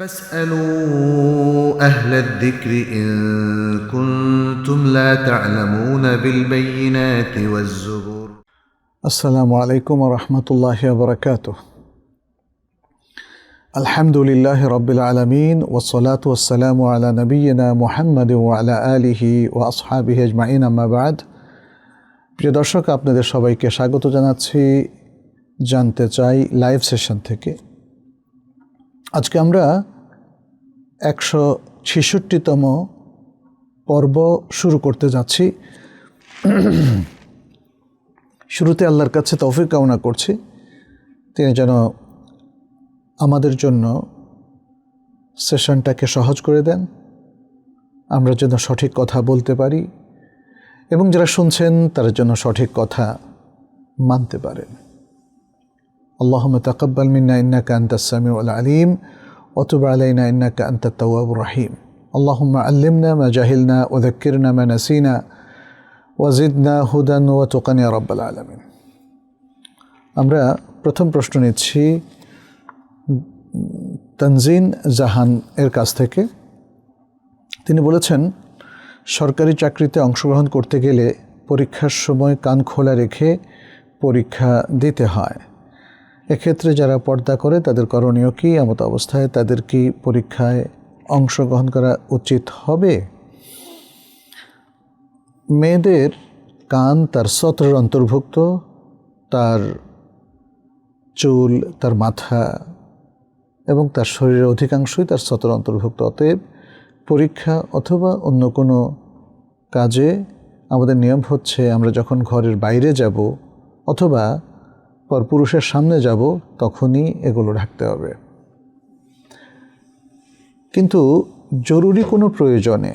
فاسألوا أهل الذكر إن كنتم لا تعلمون بالبينات والزبور. السلام عليكم ورحمة الله وبركاته. الحمد لله رب العالمين والصلاة والسلام على نبينا محمد وعلى آله وأصحابه أجمعين أما بعد. প্রিয় দর্শক, আপনাদের সবাইকে স্বাগত জানাচ্ছি জানতে চাই লাইভ সেশন থেকে। আজকে আমরা 166তম পর্ব শুরু করতে যাচ্ছি। শুরুতে আল্লাহর কাছে তৌফিক কামনা করছি, তিনি যেন আমাদের জন্য সেশনটাকে সহজ করে দেন, আমরা যেন সঠিক কথা বলতে পারি এবং যারা শুনছেন তারা যেন সঠিক কথা মানতে পারেন। আল্লাহুম্মা তাকাব্বাল মিন্না ইন্নাকা আনতাস সামিউল আলিম ওয়া তুব আলাইনা ইন্নাকা আনতাত তাওয়াবুর রহিম। আল্লাহুম্মা আল্লিমনা মা জাহিলনা ওয়া যাক্কিরনা মা নাসিনা ওয়া জিদনা হুদান ওয়া তুকান ইয়া রাব্বাল আলামিন। আমরা প্রথম প্রশ্ন নিচ্ছি তানজিন জাহান এর কাছ থেকে। তিনি বলেছেন, সরকারি চাকরিতে অংশগ্রহণ করতে গেলে পরীক্ষার সময় কান খোলা রেখে পরীক্ষা দিতে হয়। এক্ষেত্রে যারা পর্দা করে তাদের করণীয় কি? এমত অবস্থায় তাদের কি পরীক্ষায় অংশগ্রহণ করা উচিত হবে? মেয়েদের কান তার সতরের অন্তর্ভুক্ত, তার চুল, তার মাথা এবং তার শরীরের অধিকাংশই তার সতর অন্তর্ভুক্ত। অতএব পরীক্ষা অথবা অন্য কোনো কাজে আমাদের নিয়ম হচ্ছে, আমরা যখন ঘরের বাইরে যাব অথবা পরপুরুষের সামনে যাব তখনই এগুলো ঢাকতে হবে। কিন্তু জরুরি কোনো প্রয়োজনে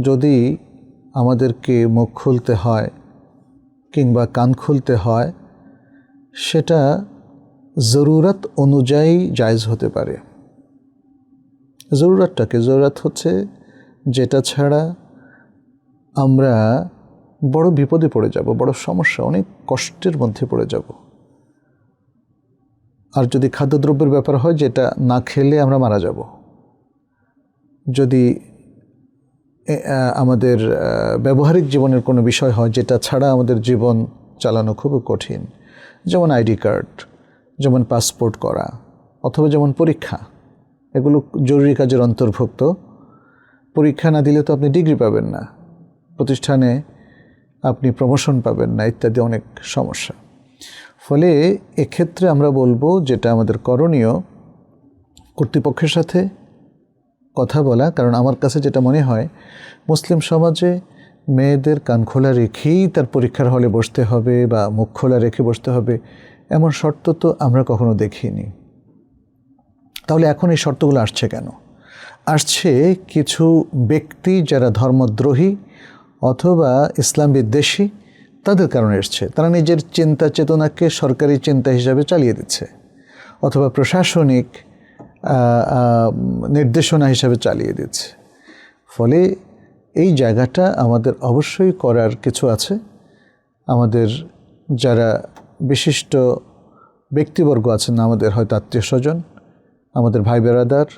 যদি আমাদেরকে মুখ খুলতে হয় কিংবা কান খুলতে হয়, সেটা জরুরত অনুযায়ী জায়েজ হতে পারে। জরুরতটাকে, জরুরত হচ্ছে যেটা ছাড়া আমরা বড় বিপদে পড়ে যাব, বড় সমস্যা, অনেক কষ্টের মধ্যে পড়ে যাব। আর যদি খাদ্যদ্রব্যের ব্যাপার হয়, যেটা না খেলে আমরা মারা যাব। যদি আমাদের ব্যবহারিক জীবনের কোনো বিষয় হয় যেটা ছাড়া আমাদের জীবন চালানো খুব কঠিন, যেমন আইডি কার্ড, যেমন পাসপোর্ট করা, অথবা যেমন পরীক্ষা, এগুলো জরুরি কাজের অন্তর্ভুক্ত। পরীক্ষা না দিলে তো আপনি ডিগ্রি পাবেন না, প্রতিষ্ঠানে আপনি প্রমোশন পাবেন না, ইত্যাদি অনেক সমস্যা। ফলে এক্ষেত্রে আমরা বলবো, যেটা আমাদের করণীয়, কর্তৃপক্ষের সাথে কথা বলা। কারণ আমার কাছে যেটা মনে হয়, মুসলিম সমাজে মেয়েদের কান খোলা রেখেই তার পরীক্ষার হলে বসতে হবে বা মুখ খোলা রেখে বসতে হবে, এমন শর্ত তো আমরা কখনো দেখিনি। তাহলে এখন এই শর্তগুলো আসছে কেন? আসছে কিছু ব্যক্তি যারা ধর্মদ্রোহী অথবা ইসলাম বিদ্বেষী, তাদের কারণে এসছে। তারা নিজের চিন্তা চেতনাকে সরকারি চিন্তা হিসাবে চালিয়ে দিচ্ছে অথবা প্রশাসনিক নির্দেশনা হিসাবে চালিয়ে দিচ্ছে। ফলে এই জায়গাটা আমাদের অবশ্যই করার কিছু আছে। আমাদের যারা বিশিষ্ট ব্যক্তিবর্গ আছেন, আমাদের হয়তো আত্মীয় স্বজন, আমাদের ভাই বেরাদার,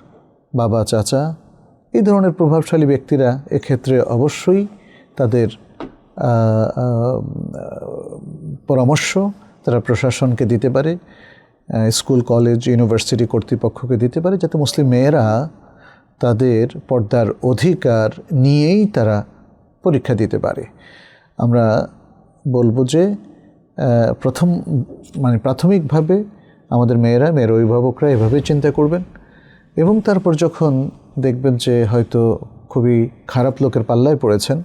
বাবা চাচা, এই ধরনের প্রভাবশালী ব্যক্তিরা এক্ষেত্রে অবশ্যই তাদের পরামর্শ তারা প্রশাসনকে দিতে পারে, স্কুল কলেজ ইউনিভার্সিটি কর্তৃপক্ষকে দিতে পারে, যাতে মুসলিম মেয়েরা তাদের পর্দার অধিকার নিয়েই তারা পরীক্ষা দিতে পারে। আমরা বলবো যে প্রাথমিকভাবে আমাদের মেয়ের অভিভাবকরা এভাবে চিন্তা করবেন, এবং তারপর যখন দেখবেন যে হয়তো খুবই খারাপ লোকের পাল্লায় পড়েছেন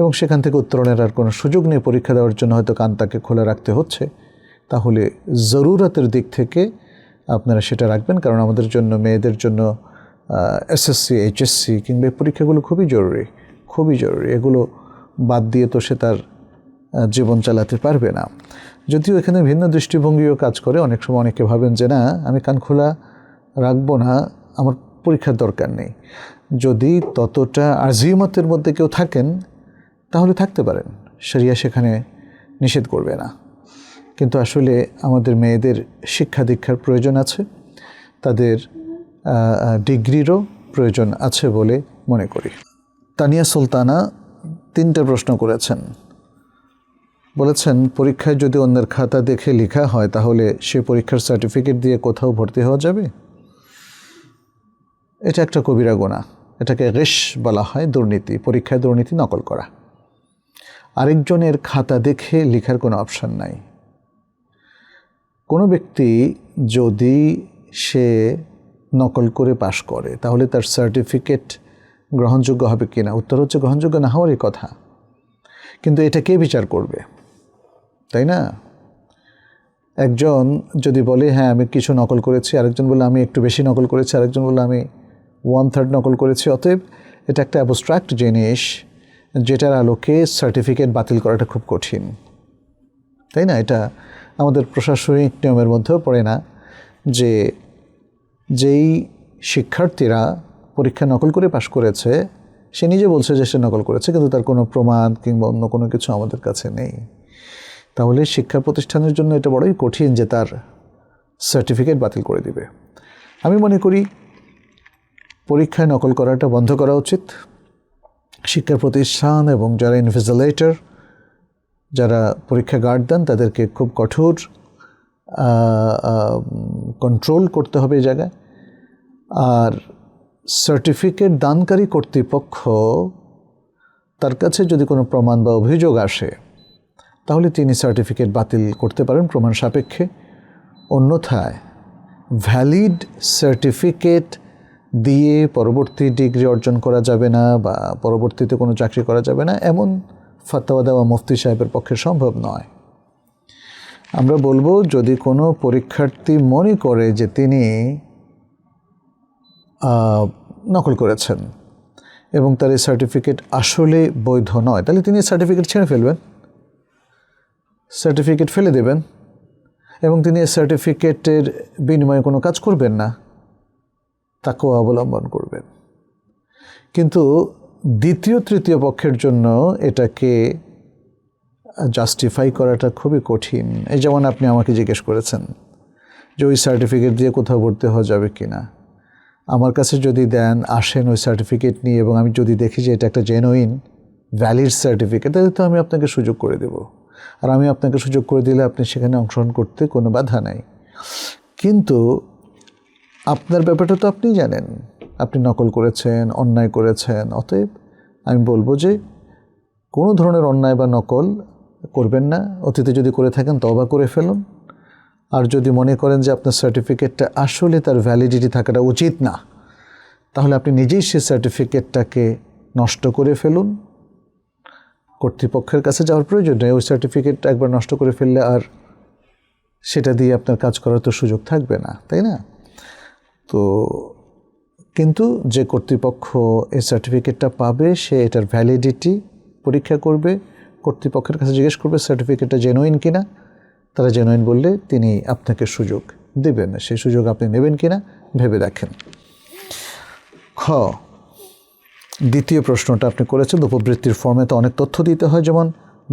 এবং সেখান থেকে উত্তরণের আর কোনো সুযোগ নেই, পরীক্ষা দেওয়ার জন্য হয়তো কানটাকে খোলা রাখতে হচ্ছে, তাহলে জরুরতের দিক থেকে আপনারা সেটা রাখবেন। কারণ আমাদের জন্য, মেয়েদের জন্য এসএসসি, এইচএসসি কিংবা এই পরীক্ষাগুলো খুবই জরুরি, খুবই জরুরি। এগুলো বাদ দিয়ে তো সে তার জীবন চালাতে পারবে না। যদিও এখানে ভিন্ন দৃষ্টিভঙ্গিও কাজ করে। অনেক সময় অনেকে ভাবেন যে না, আমি কান খোলা রাখবো না, আমার পরীক্ষার দরকার নেই। যদি ততটা আজিমতের মধ্যে কেউ থাকেন তাহলে থাকতে পারেন, শরিয়া সেখানে নিষেধ করবে না। কিন্তু আসলে আমাদের মেয়েদের শিক্ষা দীক্ষার প্রয়োজন আছে, তাদের ডিগ্রিরও প্রয়োজন আছে বলে মনে করি। তানিয়া সুলতানা 3টে প্রশ্ন করেছেন। বলেছেন, পরীক্ষায় যদি অন্যের খাতা দেখে লেখা হয় তাহলে সে পরীক্ষার সার্টিফিকেট দিয়ে কোথাও ভর্তি হওয়া যাবে? এটা একটা কবিরা গুনাহ। এটাকে গিশ বলা হয়, দুর্নীতি, পরীক্ষায় দুর্নীতি, নকল করা। আরেকজনের খাতা দেখে লেখার কোনো অপশান নাই। কোনো ব্যক্তি যদি সে নকল করে পাশ করে তাহলে তার সার্টিফিকেট গ্রহণযোগ্য হবে কিনা? উত্তর হচ্ছে গ্রহণযোগ্য না হওয়ারই কথা। কিন্তু এটা কে বিচার করবে, তাই না? একজন যদি বলে হ্যাঁ আমি কিছু নকল করেছি, আরেকজন বলে আমি একটু বেশি নকল করেছি, আরেকজন বলে আমি 1/3 নকল করেছি, অতএব এটা একটা অ্যাবস্ট্রাক্ট জিনিস যেটার আলোকে সার্টিফিকেট বাতিল করাটা খুব কঠিন, তাই না? এটা আমাদের প্রশাসনিক নিয়মের মধ্যেও পড়ে না যে যেই শিক্ষার্থীরা পরীক্ষা নকল করে পাশ করেছে সে নিজে বলছে যে সে নকল করেছে, কিন্তু তার কোনো প্রমাণ কিংবা অন্য কোনো কিছু আমাদের কাছে নেই। তাহলে শিক্ষা প্রতিষ্ঠানের জন্য এটা বড়ই কঠিন যে তার সার্টিফিকেট বাতিল করে দিবে। আমি মনে করি পরীক্ষায় নকল করাটা বন্ধ করা উচিত। শিক্ষা প্রতিষ্ঠান এবং যারা ইনভিজিলেটর, যারা পরীক্ষা গার্ড দেন, তাদেরকে খুব কঠোর কন্ট্রোল করতে হবে এই জায়গায়। আর সার্টিফিকেট দানকারী কর্তৃপক্ষ, তার কাছে যদি কোনো প্রমাণ বা অভিযোগ আসে তাহলে তিনি সার্টিফিকেট বাতিল করতে পারেন প্রমাণ সাপেক্ষে। অন্যথায় ভ্যালিড সার্টিফিকেট দিয়ে পরবর্তী ডিগ্রি অর্জন করা যাবে না বা পরবর্তীতে কোনো চাকরি করা যাবে না, এমন ফতোয়া দেওয়া মুফতি সাহেবের পক্ষে সম্ভব নয়। আমরা বলবো, যদি কোনো পরীক্ষার্থী মনে করে যে তিনি নকল করেছেন এবং তার এই সার্টিফিকেট আসলে বৈধ নয়, তাহলে তিনি সার্টিফিকেট ছেড়ে ফেলবেন, সার্টিফিকেট ফেলে দেবেন এবং তিনি এই সার্টিফিকেটের বিনিময়ে কোনো কাজ করবেন না, তাকেও অবলম্বন করবেন। কিন্তু দ্বিতীয় তৃতীয় পক্ষের জন্য এটাকে জাস্টিফাই করাটা খুবই কঠিন। এই যেমন আপনি আমাকে জিজ্ঞেস করেছেন যে ওই সার্টিফিকেট দিয়ে কোথাও ভর্তি হওয়া যাবে কি না। আমার কাছে যদি দেন, আসেন ওই সার্টিফিকেট নিয়ে, এবং আমি যদি দেখি যে এটা একটা জেনুইন ভ্যালিড সার্টিফিকেট, তাহলে তো আমি আপনাকে সুযোগ করে দেব। আর আমি আপনাকে সুযোগ করে দিলে আপনি সেখানে অংশগ্রহণ করতে কোনো বাধা নাই। কিন্তু আপনার ব্যাপারটা তো আপনি জানেন, আপনি নকল করেছেন, অন্যায় করেছেন। অতএব আমি বলবো যে কোনো ধরনের অন্যায় বা নকল করবেন না। অতীতে যদি করে থাকেন তওবা করে ফেলুন। আর যদি মনে করেন যে আপনার সার্টিফিকেটটা আসলে তার ভ্যালিডিটি থাকাটা উচিত না, তাহলে আপনি নিজেই সেই সার্টিফিকেটটাকে নষ্ট করে ফেলুন। কর্তৃপক্ষের কাছে যাওয়ার প্রয়োজন নেই। ওই সার্টিফিকেট একবার নষ্ট করে ফেললে আর সেটা দিয়ে আপনার কাজ করার তো সুযোগ থাকবে না, তাই না? তো কিন্তু যে কর্তৃপক্ষ এই সার্টিফিকেটটা পাবে সে এটার ভ্যালিডিটি পরীক্ষা করবে, কর্তৃপক্ষের কাছে জিজ্ঞেস করবে সার্টিফিকেটটা জেনুইন কিনা। তারা জেনুইন বললে তিনি আপনাকে সুযোগ দেবেন। সেই সুযোগ আপনি নেবেন কিনা ভেবে দেখেন। খ, দ্বিতীয় প্রশ্নটা আপনি করেছেন, উপবৃত্তির ফর্মে তো অনেক তথ্য দিতে হয়, যেমন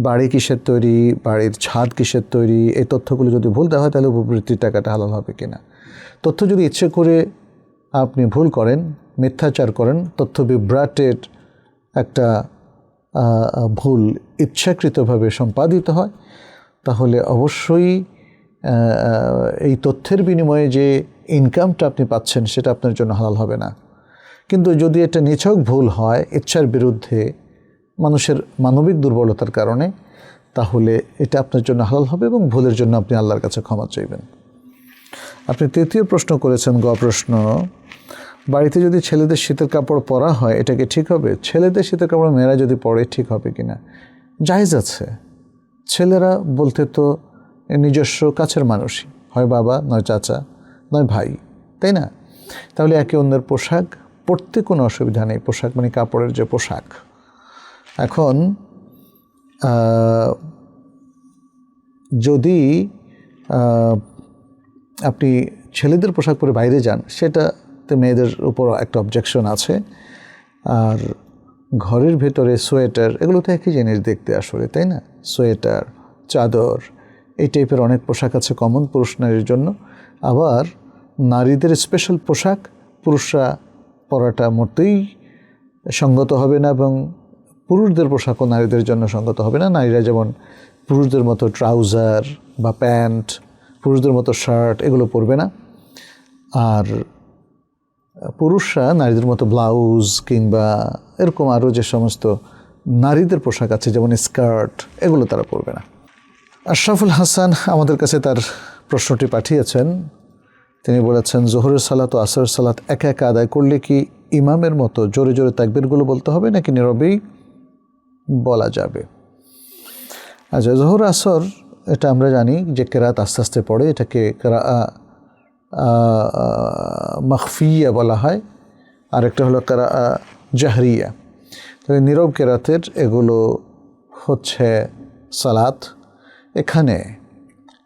বাড়ি কিসের তৈরি, বাড়ির ছাদ কিসের তৈরি। এই তথ্যগুলো যদি ভুল দেওয়া হয় তাহলে উপবৃত্তির টাকাটা হালাল হবে কিনা। তথ্য যদি ইচ্ছে করে আপনি ভুল করেন, মিথ্যাচার করেন, তথ্য বিভ্রাটের একটা ভুল ইচ্ছাকৃতভাবে সম্পাদিত হয়, তাহলে অবশ্যই এই তথ্যের বিনিময়ে যে ইনকামটা আপনি পাচ্ছেন সেটা আপনার জন্য হালাল হবে না। কিন্তু যদি এটা নিছক ভুল হয়, ইচ্ছার বিরুদ্ধে, মানুষের মানবিক দুর্বলতার কারণে, তাহলে এটা আপনার জন্য হালাল হবে এবং ভুলের জন্য আপনি আল্লাহর কাছে ক্ষমা চাইবেন। আপনি তৃতীয় প্রশ্ন করেছেন, গ প্রশ্ন, বাড়িতে যদি ছেলেদের শীতের কাপড় পরা হয় এটা কি ঠিক হবে? ছেলেদের শীতের কাপড় মেয়েরা যদি পরে ঠিক হবে কিনা? জায়েজ আছে। ছেলেরা বলতে তো নিজস্ব কাছের মানুষই, হয় বাবা, নয় চাচা, নয় ভাই, তাই না? তাহলে একে অন্যের পোশাক পরতে কোনো অসুবিধা নেই। পোশাক মানে কাপড়ের যে পোশাক। এখন যদি আপনি ছেলেদের পোশাক পরে বাইরে যান, সেটাতে মেয়েদের উপর একটা অবজেকশন আছে। আর ঘরের ভেতরে সোয়েটার, এগুলো তো একই জিনিস দেখতে আসলে, তাই না? সোয়েটার, চাদর, এই টাইপের অনেক পোশাক আছে কমন পুরুষ নারীর জন্য। আবার নারীদের স্পেশাল পোশাক, পুরুষরা পরাটা মোটেই সঙ্গত হবে না, এবং পুরুষদের পোশাকও নারীদের জন্য সঙ্গত হবে না। নারীরা যেমন পুরুষদের মতো ট্রাউজার বা প্যান্ট, পুরুষদের মতো শার্ট এগুলো পরবে না, আর পুরুষরা নারীদের মতো ব্লাউজ কিংবা এরকম আরও যে সমস্ত নারীদের পোশাক আছে যেমন স্কার্ট এগুলো তারা পরবে না। আশরাফুল হাসান আমাদের কাছে তার প্রশ্নটি পাঠিয়েছেন। তিনি বলেছেন, জোহরের সালাত ও আসরের সালাত একা একা আদায় করলে কি ইমামের মতো জোরে জোরে তাকবীরগুলো বলতে হবে নাকি নীরবেই বলা যাবে? আচ্ছা, জোহর আসর এটা আমরা জানি যে কেরাত আস্তে আস্তে পড়ে, এটাকে মাখফিয়া বলা হয়, আরেকটা হলো জাহরিয়া। তবে নীরব কেরাতের এগুলো হচ্ছে সালাত। এখানে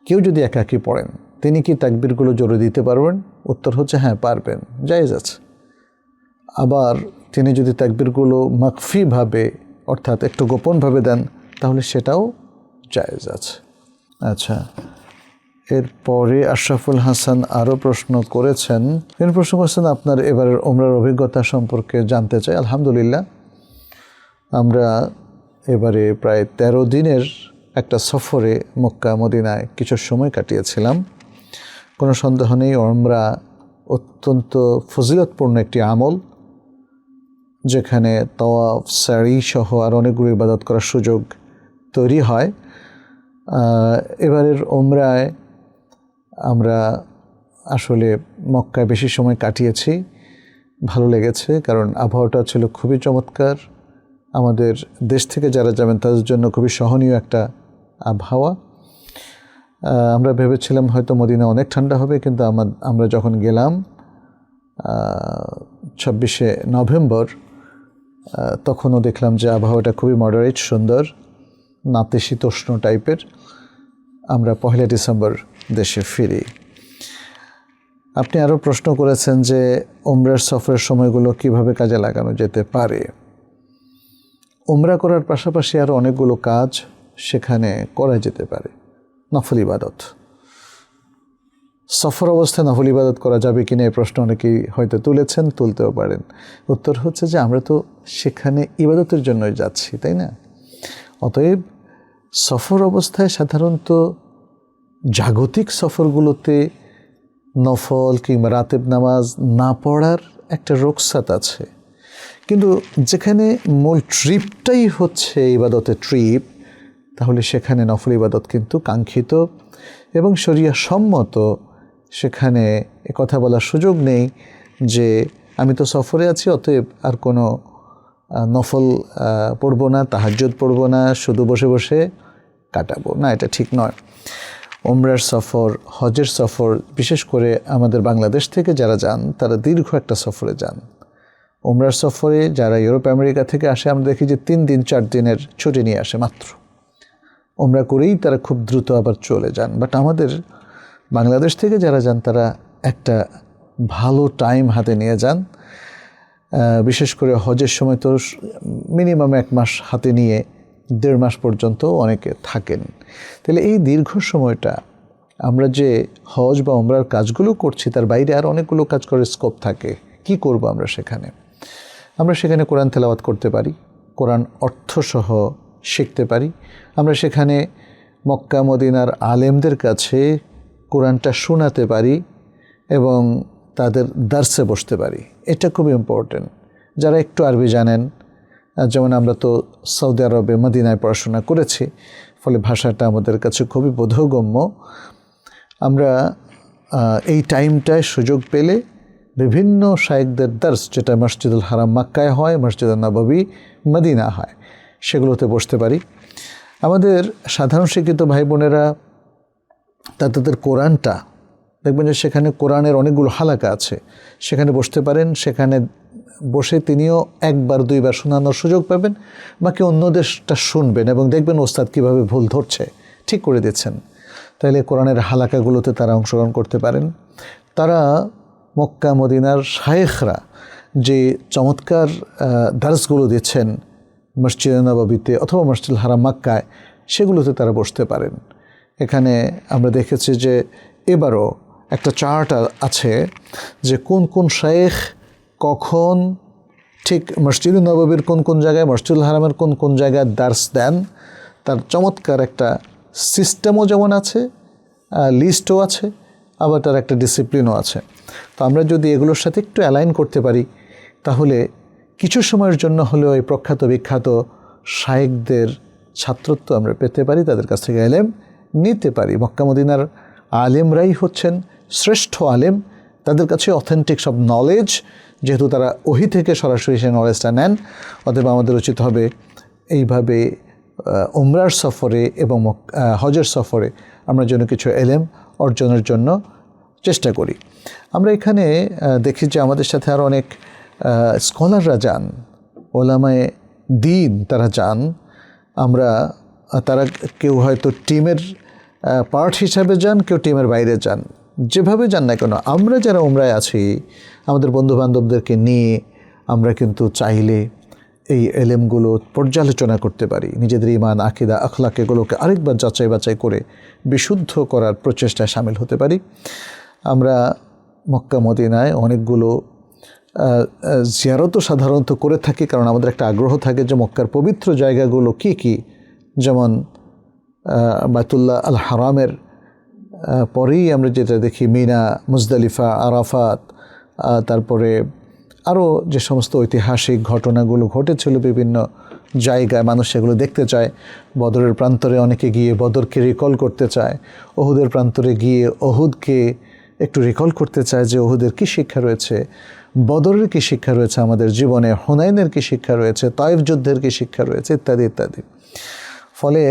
কেউ যদি একাকী পড়েন তিনি কি তাকবীরগুলো জোরে দিতে পারবেন? উত্তর হচ্ছে হ্যাঁ, পারবেন, জায়েজ আছে। আবার তিনি যদি তাকবীরগুলো মাখফিভাবে অর্থাৎ একটু গোপনভাবে দেন তাহলে সেটাও জায়েজ আছে। আচ্ছা, এরপরে আশরাফুল হাসান আরও প্রশ্ন করেছেন। তিনি প্রশ্ন করেছেন আপনার এবারের ওমরার অভিজ্ঞতা সম্পর্কে জানতে চাই। আলহামদুলিল্লাহ, আমরা এবারে প্রায় 13 দিনের একটা সফরে মক্কা মদিনায় কিছু সময় কাটিয়েছিলাম। কোনো সন্দেহ নেই ওমরা অত্যন্ত ফজিলতপূর্ণ একটি আমল, যেখানে তাওয়াফ, সাই সহ আর অনেকগুলো ইবাদত করার সুযোগ তৈরি হয়। এবারের ওমরায় আমরা আসলে মক্কায় বেশি সময় কাটিয়েছি, ভালো লেগেছে, কারণ আবহাওয়াটা ছিল খুবই চমৎকার। আমাদের দেশ থেকে যারা যাবেন তাদের জন্য খুবই সহনীয় একটা আবহাওয়া। আমরা ভেবেছিলাম হয়তো মদিনা অনেক ঠান্ডা হবে, কিন্তু আমরা যখন গেলাম 26শে নভেম্বর, তখনও দেখলাম যে আবহাওয়াটা খুবই মডারেট, সুন্দর, নাতিশীতোষ্ণ টাইপের। আমরা 1 ডিসেম্বর দেশে ফিরি। আপনি আরও প্রশ্ন করেছেন যে উমরার সফরের সময়গুলো কিভাবে কাজে লাগানো যেতে পারে। উমরা করার পাশাপাশি আরও অনেকগুলো কাজ সেখানে করা যেতে পারে। নফল ইবাদত, সফর অবস্থায় নফল ইবাদত করা যাবে কিনা এই প্রশ্ন অনেকেই হয়তো তুলেছেন, তুলতেও পারেন। উত্তর হচ্ছে যে আমরা তো সেখানে ইবাদতের জন্যই যাচ্ছি, তাই না? অতএব সফর অবস্থায় সাধারণত জাগতিক সফরগুলোতে নফল কিংবা রাতেব নামাজ না পড়ার একটা রুখসাত আছে, কিন্তু যেখানে মূল ট্রিপটাই হচ্ছে ইবাদতের ট্রিপ, তাহলে সেখানে নফল ইবাদত কিন্তু কাঙ্ক্ষিত এবং শরিয়া সম্মত। সেখানে কথা বলার সুযোগ নেই যে আমি তো সফরে আছি, অতএব আর কোনো নফল পড়ব না, তাহাজ্জুদ পড়ব না, শুধু বসে বসে কাটাবো না, এটা ঠিক নয়। উমরার সফর, হজের সফর, বিশেষ করে আমাদের বাংলাদেশ থেকে যারা যান তারা দীর্ঘ একটা সফরে যান। উমরার সফরে যারা ইউরোপ আমেরিকা থেকে আসে আমরা দেখি যে 3 দিন 4 দিনের ছুটি নিয়ে আসে মাত্র, উমরা করেই তারা খুব দ্রুত আবার চলে যান। বাট আমাদের বাংলাদেশ থেকে যারা যান তারা একটা ভালো টাইম হাতে নিয়ে যান। বিশেষ করে হজের সময় তো মিনিমাম 1 মাস হাতে নিয়ে 1.5 মাস পর্যন্ত অনেকে থাকেন। তাহলে এই দীর্ঘ সময়টা আমরা যে হজ বা উমরার কাজগুলো করছি তার বাইরে আর অনেকগুলো কাজ করার স্কোপ থাকে। কি করব আমরা সেখানে? আমরা সেখানে কোরআন তেলাওয়াত করতে পারি, কোরআন অর্থসহ শিখতে পারি। আমরা সেখানে মক্কা মদিনার আলেমদের কাছে কোরআনটা শোনাতে পারি এবং তাদের দার্সে বসতে পারি। এটা খুব ইম্পর্টেন্ট। যারা একটু আরবি জানেন, যেমন আমরা তো সৌদি আরবে মদিনায় পড়াশোনা করেছি, ফলে ভাষাটা আমাদের কাছে খুবই বোধগম্য। আমরা এই টাইমটায় সুযোগ পেলে বিভিন্ন শায়েখদের দার্স, যেটা মসজিদুল হারাম মক্কায় হয়, মসজিদুল নববী মদিনা হয়, সেগুলোতে বসতে পারি। আমাদের সাধারণ শিক্ষিত ভাই বোনেরা তাদের কোরআনটা দেখবেন যে সেখানে কোরআনের অনেকগুলো হালাকা আছে, সেখানে বসতে পারেন। সেখানে বসে তিনিও 1-2 বার শোনানোর সুযোগ পাবেন, বাকি অন্যদেরটা শুনবেন এবং দেখবেন ওস্তাদ কীভাবে ভুল ধরছে, ঠিক করে দিচ্ছেন। তাইলে কোরআনের হালাকাগুলোতে তারা অংশগ্রহণ করতে পারেন। তারা মক্কা মদিনার শায়েখরা যে চমৎকার দার্সগুলো দিচ্ছেন মসজিদে নববীতে অথবা মসজিদুল হারাম মক্কায়, সেগুলোতে তারা বসতে পারেন। এখানে আমরা দেখেছি যে এবারও একটা চার্ট আছে যে কোন কোন শায়েখ কখন ঠিক মসজিদুল নববীর কোন কোন জায়গায়, মসজিদুল হারামের কোন কোন জায়গায় দার্স দেন, তার চমৎকার একটা সিস্টেমও যেমন আছে, লিস্টও আছে, আবার তার একটা ডিসিপ্লিনও আছে। তো আমরা যদি এগুলোর সাথে একটু অ্যালাইন করতে পারি তাহলে কিছু সময়ের জন্য হলেও এই প্রখ্যাত বিখ্যাত শায়েখদের ছাত্রত্ব আমরা পেতে পারি, তাদের কাছ থেকে এলেম নিতে পারি। মক্কা মদিনার আলেমরাই হচ্ছেন শ্রেষ্ঠ আলেম, তাদের কাছে অথেন্টিক সব নলেজ, যেহেতু তারা ওহী থেকে সরাসরি সেই নলেজটা নেন। অতএব আমাদের উচিত হবে এইভাবে উমরার সফরে এবং হজের সফরে আমরা যেন কিছু এলেম অর্জনের জন্য চেষ্টা করি। আমরা এখানে দেখি যে আমাদের সাথে আরও অনেক স্কলাররা যান, ওলামায়ে দ্বীন তারা যান। তারা কেউ হয়তো টিমের পার্ট হিসাবে যান, কেউ টিমের বাইরে যান, যেভাবে যান না কেন আমরা যারা উমরায় আছি আমাদের বন্ধুবান্ধবদেরকে নিয়ে আমরা কিন্তু চাইলে এই এলেমগুলো পর্যালোচনা করতে পারি, নিজেদের ঈমান, আকীদা, আখলাক এগুলোকে আরেকবার যাচাই বাছাই করে বিশুদ্ধ করার প্রচেষ্টায় শামিল হতে পারি। আমরা মক্কা মদিনায় অনেকগুলো জিয়ারতও সাধারণত করে থাকি, কারণ আমাদের একটা আগ্রহ থাকে যে মক্কার পবিত্র জায়গাগুলো কি কি, যেমন বাইতুল্লাহ আল হারামের পরেই আমরা যেটা দেখি মিনা, মুজদালিফা, আরাফাত, তারপরে আরও যে সমস্ত ঐতিহাসিক ঘটনাগুলো ঘটেছিল বিভিন্ন জায়গায়, মানুষ সেগুলো দেখতে চায়। বদরের প্রান্তরে অনেকে গিয়ে বদরকে রিকল করতে চায়, ওহুদের প্রান্তরে গিয়ে ওহুদকে একটু রিকল করতে চায় যে ওহুদের কী শিক্ষা রয়েছে, বদরের কী শিক্ষা রয়েছে আমাদের জীবনে, হুনাইনের কী শিক্ষা রয়েছে, তায়েফ যুদ্ধের কী শিক্ষা রয়েছে, ইত্যাদি ইত্যাদি। ফলে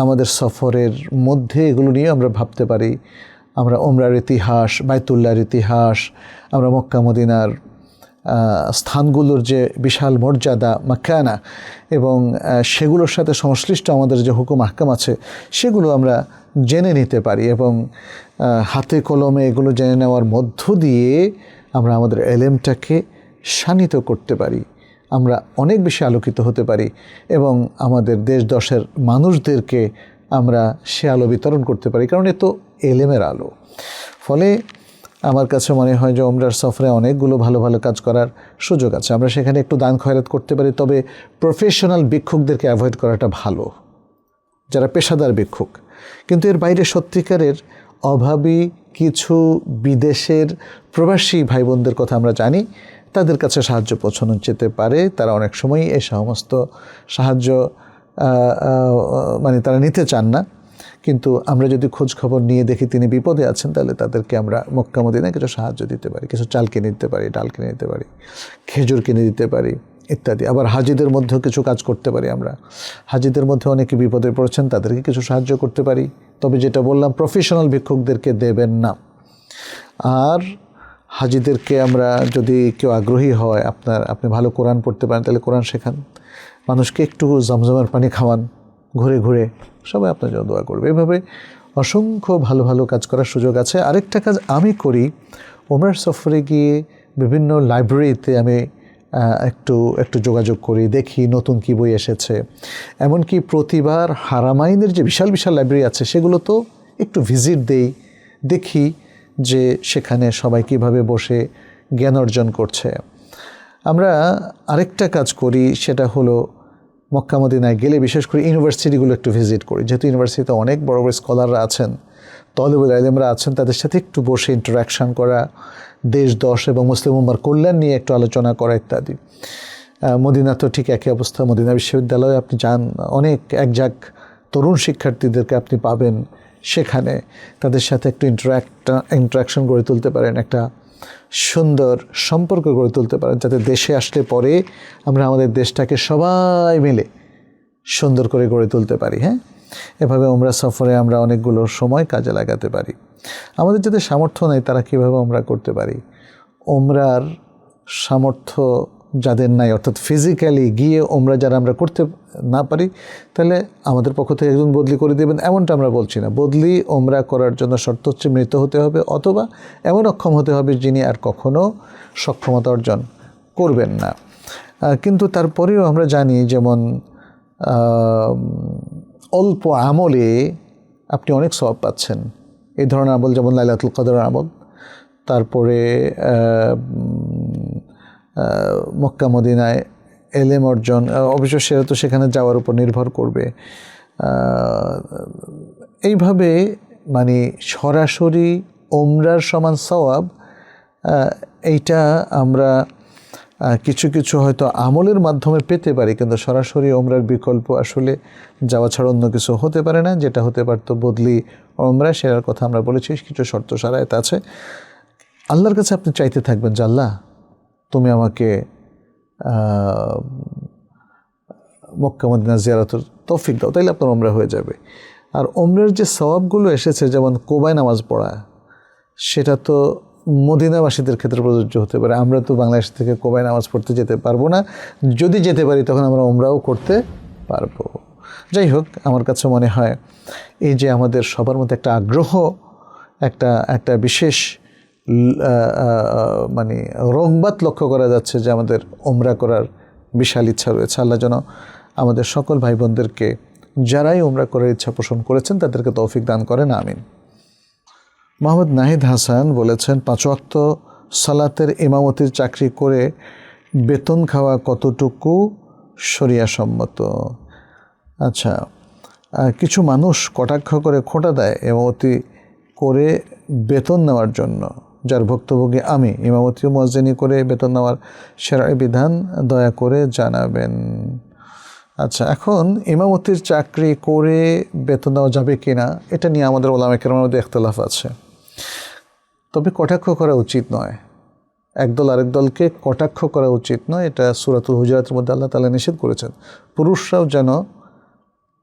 আমাদের সফরের মধ্যে এগুলো নিয়ে আমরা ভাবতে পারি। আমরা উমরার ইতিহাস, বাইতুল্লাহর ইতিহাস, আমরা মক্কা মদিনার স্থানগুলোর যে বিশাল মর্যাদা, মাকানা, এবং সেগুলোর সাথে সংশ্লিষ্ট আমাদের যে হুকুম আহকাম আছে সেগুলো আমরা জেনে নিতে পারি, এবং হাতে কলমে এগুলো জেনে নেওয়ার মধ্য দিয়ে আমরা আমাদের এলেমটাকে শানিত করতে পারি, আমরা অনেক বেশি আলোকিত হতে পারি, এবং আমাদের দেশ দশের মানুষদেরকে আমরা সে আলো বিতরণ করতে পারি, কারণ এ তো এলেমের আলো। ফলে আমার কাছে মনে হয় যে উমরার সফরে অনেকগুলো ভালো ভালো কাজ করার সুযোগ আছে। আমরা সেখানে একটু দান খয়রাত করতে পারি, তবে প্রফেশনাল ভিক্ষুকদেরকে অ্যাভয়েড করাটা ভালো, যারা পেশাদার ভিক্ষুক। কিন্তু এর বাইরে সত্যিকারের অভাবী কিছু বিদেশের প্রবাসী ভাই বোনদের কথা আমরা জানি, তাদের কাছে সাহায্য পৌঁছানো যেতে পারে। তারা অনেক সময় এই সমস্ত সাহায্য মানে তারা নিতে চান না, কিন্তু আমরা যদি খোঁজ খবর নিয়ে দেখি তিনি বিপদে আছেন, তাহলে তাদেরকে আমরা মক্কা মদিনায় কিছু সাহায্য দিতে পারি, কিছু চাল কিনে দিতে পারি, ডাল কিনে দিতে পারি, খেজুর কিনে দিতে পারি ইত্যাদি। আবার হাজিদের মধ্যেও কিছু কাজ করতে পারি আমরা। হাজিদের মধ্যে অনেকে বিপদে পড়েছেন, তাদেরকে কিছু সাহায্য করতে পারি। তবে যেটা বললাম, প্রফেশনাল ভিক্ষুকদেরকে দেবেন না। আর হাজিদেরকে আমরা, যদি কেউ আগ্রহী হয়, আপনি ভালো কোরআন পড়তে পারেন, তাহলে কোরআন শেখান, মানুষকে একটু জমজমের পানি খাওয়ান, ঘুরে ঘুরে সবাই আপনার জন্য দোয়া করবে। এভাবে অসংখ্য ভালো ভালো কাজ করার সুযোগ আছে। আরেকটা কাজ আমি করি, উমরার সফরে গিয়ে বিভিন্ন লাইব্রেরিতে আমি একটু যোগাযোগ করি, দেখি নতুন কি বই এসেছে। এমনকি প্রতিবার হারামাইনের যে বিশাল বিশাল লাইব্রেরি আছে সেগুলো তো একটু ভিজিট দেই, দেখি যে সেখানে সবাই কীভাবে বসে জ্ঞান অর্জন করছে। আমরা আরেকটা কাজ করি, সেটা হলো মক্কা মদিনায় গেলে বিশেষ করে ইউনিভার্সিটিগুলো একটু ভিজিট করি। যেহেতু ইউনিভার্সিটিতে অনেক বড় বড় স্কলাররা আছেন, তলেবুল ইলমরা আছেন, তাদের সাথে একটু বসে ইন্টারাকশান করা, দেশ দশ এবং মুসলিম উম্মার কল্যাণ নিয়ে একটু আলোচনা করা ইত্যাদি। মদিনা তো ঠিক একই অবস্থা। মদিনা বিশ্ববিদ্যালয়ে আপনি যান, অনেক একঝাঁক তরুণ শিক্ষার্থীদেরকে আপনি পাবেন সেখানে, তাদের সাথে একটু ইন্টারাকশন গড়ে তুলতে পারেন, একটা সুন্দর সম্পর্ক গড়ে তুলতে পারেন, যাতে দেশে আসলে পরে আমরা আমাদের দেশটাকে সবাই মিলে সুন্দর করে গড়ে তুলতে পারি। হ্যাঁ, এভাবে উমরা সফরে আমরা অনেকগুলো সময় কাজে লাগাতে পারি। আমাদের যাদের সামর্থ্য নেই তারা কীভাবে উমরা করতে পারি? উমরার সামর্থ্য যাদের নাই, অর্থাৎ ফিজিক্যালি গিয়ে উমরা যারা আমরা করতে না পারি, তাহলে আমাদের পক্ষ থেকে একজন বদলি করে দেবেন এমনটা আমরা বলছি না। বদলি উমরা করার জন্য শর্ত হচ্ছে মৃত হতে হবে, অথবা এমন অক্ষম হতে হবে যিনি আর কখনো সক্ষমতা অর্জন করবেন না। কিন্তু তারপরেও আমরা জানি, যেমন অল্প আমলে আপনি অনেক সওয়াব পাচ্ছেন, এই ধরনের আমল যেমন লাইলাতুল কদরের আমল, তারপরে মক্কা মদিনায় এলেম অর্জন, অবশ্য সেটা তো সেখানে যাওয়ার উপর নির্ভর করবে। এইভাবে মানে সরাসরি ওমরার সমান সওয়াব, এইটা আমরা কিছু কিছু হয়তো আমলের মাধ্যমে পেতে পারি, কিন্তু সরাসরি ওমরার বিকল্প আসলে যাওয়া ছাড়া অন্য কিছু হতে পারে না। যেটা হতে পারতো বদলি ওমরা, সেটার কথা আমরা বলেছি, কিছু শর্ত শারায়েত আছে। আল্লাহর কাছে আপনি চাইতে থাকবেন যে আল্লাহ তুমি আমাকে মক্কা মদিনা জিয়ারতের তৌফিক দাও, তাইলে আপনার ওমরা হয়ে যাবে। আর ওমরার যে সওয়াবগুলো এসেছে, যেমন কোবায় নামাজ পড়া, সেটা তো মদিনাবাসীদের ক্ষেত্রে প্রযোজ্য হতে পারে। আমরা তো বাংলাদেশ থেকে কোবায় নামাজ পড়তে যেতে পারবো না, যদি যেতে পারি তখন আমরা ওমরাও করতে পারবো। যাই হোক, আমার কাছে মনে হয় এই যে আমাদের সবার মধ্যে একটা আগ্রহ, একটা বিশেষ মানে রগবাত লক্ষ্য করা যাচ্ছে যে আমাদের ওমরা করার বিশাল ইচ্ছা রয়েছে। আল্লাহ যেন আমাদের সকল ভাই বোনদেরকে যারাই ওমরা করার ইচ্ছা পোষণ করেছেন তাদেরকে তৌফিক দান করেন, আমিন। মোহাম্মদ নাহিদ হাসান বলেছেন, 5 ওয়াক্ত সালাতের ইমামতির চাকরি করে বেতন খাওয়া কতটুকু শরিয়াসম্মত? আচ্ছা, কিছু মানুষ কটাক্ষ করে খোঁটা দেয় ইমামতি করে বেতন নেওয়ার জন্য, যার ভুক্তভোগী আমি। ইমামতি ও মুয়াজ্জিনি করে বেতন নেওয়ার শরঈ বিধান দয়া করে জানাবেন। আচ্ছা, এখন ইমামতির চাকরি করে বেতন দেওয়া যাবে কিনা, এটা নিয়ে আমাদের ওলামায়ে কেরামের মধ্যে ইখতিলাফ আছে। তবে কটাক্ষ করা উচিত নয়, একদল আরেক দলকে কটাক্ষ করা উচিত নয়। এটা সূরাতুল হুজুরাতের মধ্যে আল্লাহ তাআলা নিষেধ করেছেন। পুরুষরাও যেন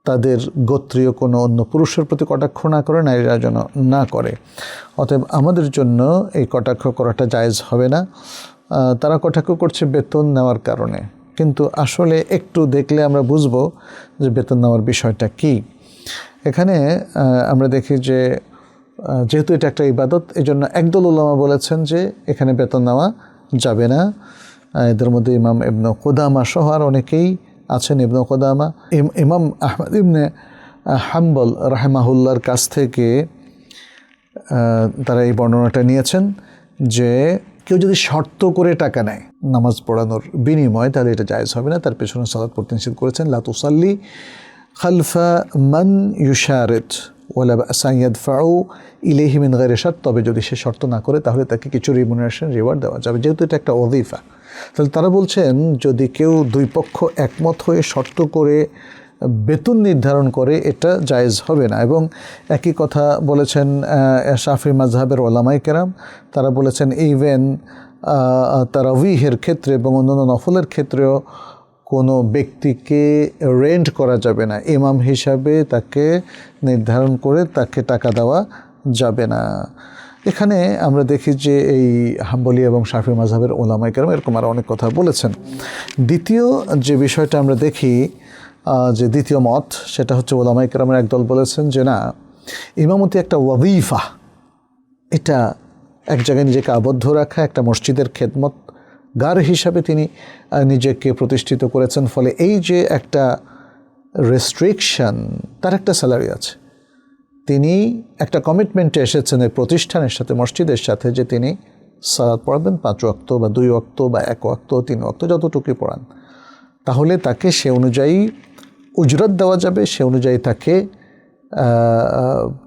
তাদের গোত্রীয় কোনো অন্য পুরুষের প্রতি কটাক্ষ না করে, নারীরা যেন না করে। অতএব আমাদের জন্য এই কটাক্ষ করাটা জায়েজ হবে না। তারা কটাক্ষ করছে বেতন নেওয়ার কারণে, কিন্তু আসলে একটু দেখলে আমরা বুঝবো যে বেতন নেওয়ার বিষয়টা কি। এখানে আমরা দেখি যে যেহেতু এটা একটা ইবাদত, এই জন্য একদল উলামা বলেছেন যে এখানে বেতন নেওয়া যাবে না। এদের মধ্যে ইমাম ইবনে কুদামা সহ আর অনেকেই আছেন। ইবনে কুদামা, ইমাম আহমদ ইবনে হাম্বল রাহিমাহুল্লাহর কাছ থেকে তারা এই বর্ণনাটা নিয়েছেন যে কেউ যদি শর্ত করে টাকা নেয় নামাজ পড়ানোর বিনিময়, তাহলে এটা জায়েজ হবে না। তার পেছনে সালাত পড়তে নিষেধ করেছেন। লা তুসাল্লি খালফা মান ইউশারিত ওয়ালা বা'সা ইয়াদফাউ ইলাইহি মিন গায়রি শারত। তবে যদি সে শর্ত না করে তাহলে তাকে কিছু রিমুনারেশন, রিওয়ার্ড দেওয়া যাবে, যেহেতু এটা একটা ওয়াজিফা। তাহলে তারা বলছেন যদি কেউ দুই পক্ষ একমত হয়ে শর্ত করে বেতন নির্ধারণ করে, এটা জায়েজ হবে না। এবং একই কথা বলেছেন শাফি মাযহাবের ওলামায়ে কেরাম। তারা বলেছেন ইভেন তারাউইহের ক্ষেত্রে এবং অন্যান্য নফলের ক্ষেত্রেও কোনো ব্যক্তিকে রেন্ট করা যাবে না, ইমাম হিসাবে তাকে নির্ধারণ করে তাকে টাকা দেওয়া যাবে না। এখানে আমরা দেখি যে এই হাম্বলি এবং শাফি মাযহাবের ওলামায়ে কেরাম এরকম আরও অনেক কথা বলেছেন। দ্বিতীয় যে বিষয়টা আমরা দেখি, যে দ্বিতীয় মত, সেটা হচ্ছে ওলামায়ে কেরামের একদল বলেছেন যে না, ইমামতি একটা ওয়াজিফা, এটা এক জায়গায় নিজেকে আবদ্ধ রাখা, একটা মসজিদের খেদমত গার হিসাবে তিনি নিজেকে প্রতিষ্ঠিত করেছেন। ফলে এই যে একটা রেস্ট্রিকশন, তার একটা স্যালারি আছে। তিনি একটা কমিটমেন্টে এসেছেন এই প্রতিষ্ঠানের সাথে, মসজিদের সাথে, যে তিনি সালাত পড়াবেন 5 ওয়াক্ত বা 2 ওয়াক্ত বা 1 ওয়াক্ত 3 ওয়াক্ত যতটুকুই পড়ান। তাহলে তাকে সে অনুযায়ী উজরত দেওয়া যাবে, সে অনুযায়ী তাকে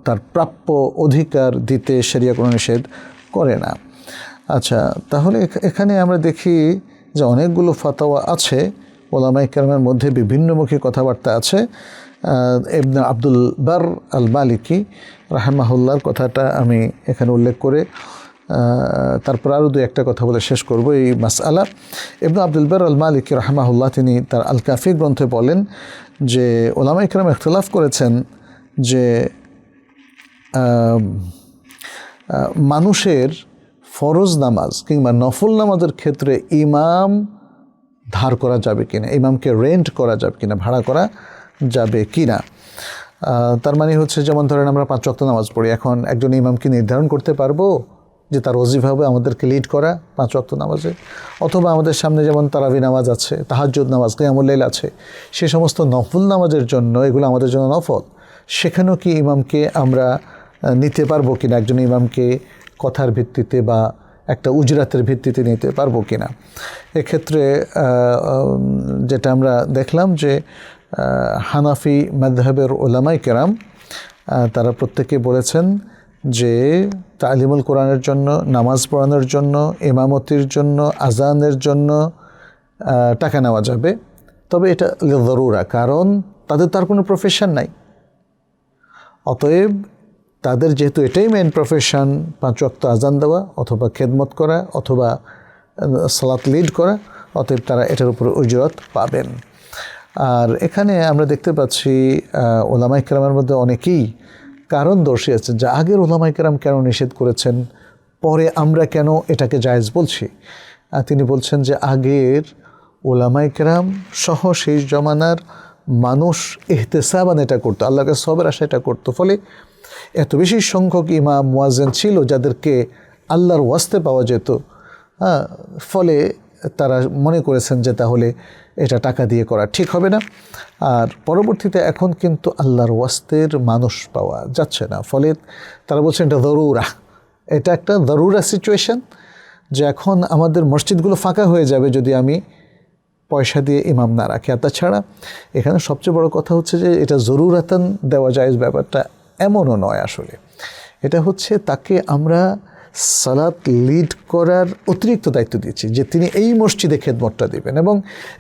তার প্রাপ্য অধিকার দিতে শরিয়া কোনো নিষেধ করে না। আচ্ছা, তাহলে এখানে আমরা দেখি যে অনেকগুলো ফাতাওয়া আছে, ওলামায়ে কেরামের মধ্যে বিভিন্নমুখী কথাবার্তা আছে। ইবনে আব্দুল বার আল মালিকি রাহিমাহুল্লাহর কথাটা আমি এখানে উল্লেখ করে তারপর আরও 2-1টা কথা বলে শেষ করব এই মাসআলা। ইবনে আব্দুল বার আল মালিকি রাহিমাহুল্লাহ তিনি তার আল কাফি গ্রন্থে বলেন যে ওলামায়ে কেরাম ইখতিলাফ করেছেন যে মানুষের ফরজ নামাজ কিংবা নফল নামাজের ক্ষেত্রে ইমাম ধার করা যাবে কিনা, ইমামকে রেন্ট করা যাবে কিনা, ভাড়া করা যাবে কিনা। তার মানে হচ্ছে, যেমন ধরেন আমরা 5 ওয়াক্ত নামাজ পড়ি, এখন একজন ইমামকে নির্ধারণ করতে পারবো যে তার ওয়াজিফা হবে আমাদেরকে লিড করা 5 ওয়াক্ত নামাজে, অথবা আমাদের সামনে যেমন তারাবি নামাজ আছে, তাহাজ্জুদ নামাজ, কিয়ামুল লাইল আছে, সে সমস্ত নফল নামাজের জন্য, এগুলো আমাদের জন্য নফল, সেখানেও কি ইমামকে আমরা নিতে পারবো কিনা, একজন ইমামকে কথার ভিত্তিতে বা একটা উজরাতের ভিত্তিতে নিতে পারবো কিনা। এক্ষেত্রে যেটা আমরা দেখলাম যে হানাফি মাযহাবের উলামায়ে কেরাম তারা প্রত্যেকে বলেছেন যে তালিমুল কোরআনের জন্য, নামাজ পড়ানোর জন্য, ইমামতির জন্য, আজানের জন্য টাকা নেওয়া যাবে, তবে এটা লিযরুরা, কারণ তাদের তার কোনো প্রফেশন নাই। অতএব তাদের যেহেতু এটাই মেইন প্রফেশন, 5 ওয়াক্ত আজান দেওয়া অথবা খেদমত করা অথবা সালাত লিড করা, অতএব তারা এটার উপর উজরত পাবেন। আর এখানে আমরা দেখতে পাচ্ছি ওলামায়ে কেরামের মধ্যে অনেকেই কারণ দর্শিয়েছেন যে আগের ওলামায়ে কেরাম কেন নিষেধ করেছেন, পরে আমরা কেন এটাকে জায়েজ বলছি। তিনি বলছেন যে আগের ওলামায়ে কেরাম সহ শেষ জমানার মানুষ ইহতেসাবান এটা করতো, আল্লাহর কাছে সবের আশা এটা করতো, ফলে এত বেশি সংখ্যক ইমাম মুয়াজ্জিন ছিল যাদেরকে আল্লাহর ওয়াস্তে পাওয়া যেত। ফলে তারা মনে করেছেন যে তাহলে এটা টাকা দিয়ে করা ঠিক হবে না। আর পরবর্তীতে এখন কিন্তু আল্লাহর ওয়াস্তের মানুষ পাওয়া যাচ্ছে না, ফলে তারা বলছেন এটা জরুরা, এটা একটা জরুরা সিচুয়েশন, যে এখন আমাদের মসজিদগুলো ফাঁকা হয়ে যাবে যদি আমি পয়সা দিয়ে ইমাম না রাখি। আর তাছাড়া এখানে সবচেয়ে বড় কথা হচ্ছে যে এটা জরুরাতান দেওয়া যায় ব্যাপারটা এমনও নয়। আসলে এটা হচ্ছে তাকে আমরা সালাত লিড করার অতিরিক্ত দায়িত্ব দিচ্ছি, যে তিনি এই মসজিদে খেদমতটা দিবেন। এবং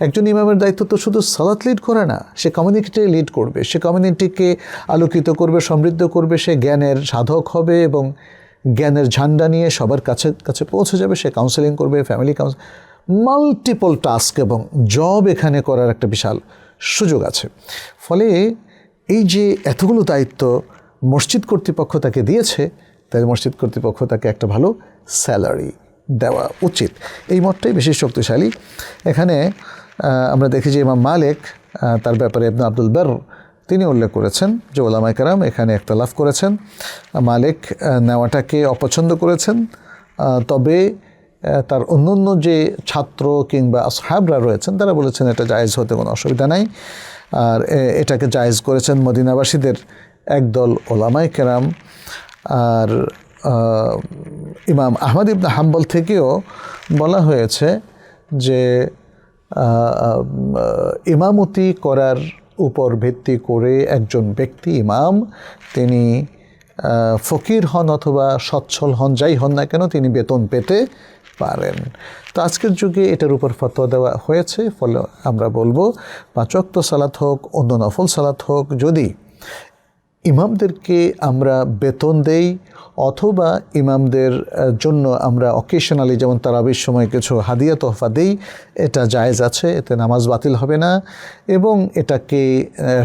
একজন ইমামের দায়িত্ব তো শুধু সালাত লিড করা না, সে কমিউনিটিকে লিড করবে, সে কমিউনিটিকে আলোকিত করবে, সমৃদ্ধ করবে, সে জ্ঞানের সাধক হবে এবং জ্ঞানের ঝান্ডা নিয়ে সবার কাছে কাছে পৌঁছে যাবে, সে কাউন্সেলিং করবে, ফ্যামিলি কাউন্সেলিং, মাল্টিপল টাস্ক এবং জব এখানে করার একটা বিশাল সুযোগ আছে। ফলে এই যে এতগুলো দায়িত্ব মসজিদ কর্তৃপক্ষ তাকে দিয়েছে, তাই মসজিদ কর্তৃপক্ষ তাকে একটা ভালো স্যালারি দেওয়া উচিত। এই মতটাই বেশি শক্তিশালী। এখানে আমরা দেখি যে ইমাম মালিক তার ব্যাপারে ইবনে আব্দুল বার তিনি উল্লেখ করেছেন যে ওলামায়ে কেরাম এখানে ইখতিলাফ করেছেন। মালিক নেওয়াটাকে অপছন্দ করেছেন, তবে তার অন্যান্য যে ছাত্র কিংবা আসহাবরা রয়েছেন তারা বলেছেন এটা জায়েজ হতে কোনো অসুবিধা নাই। আর এটাকে জায়েজ করেছেন মদিনাবাসীদের একদল ওলামায়ে কেরাম। আর ইমাম আহমদ ইবনে হাম্বল থেকেও বলা হয়েছে যে ইমামতি করার উপর ভিত্তি করে একজন ব্যক্তি ইমাম, তিনি ফকির হন অথবা সচ্ছল হন, যাই হন না কেন, তিনি বেতন পেতে পারেন। তো আজকের যুগে এটার উপর ফতোয়া দেওয়া হয়েছে। ফলে আমরা বলবো 5 ওয়াক্ত সালাত হোক, অন্য নফল সালাত হোক, যদি ইমামদেরকে আমরা বেতন দেই অথবা ইমামদের জন্য আমরা অকেশনালি যেমন তারাবির সময় কিছু হাদিয়া তোহফা দেই, এটা জায়েজ আছে, এতে নামাজ বাতিল হবে না এবং এটাকে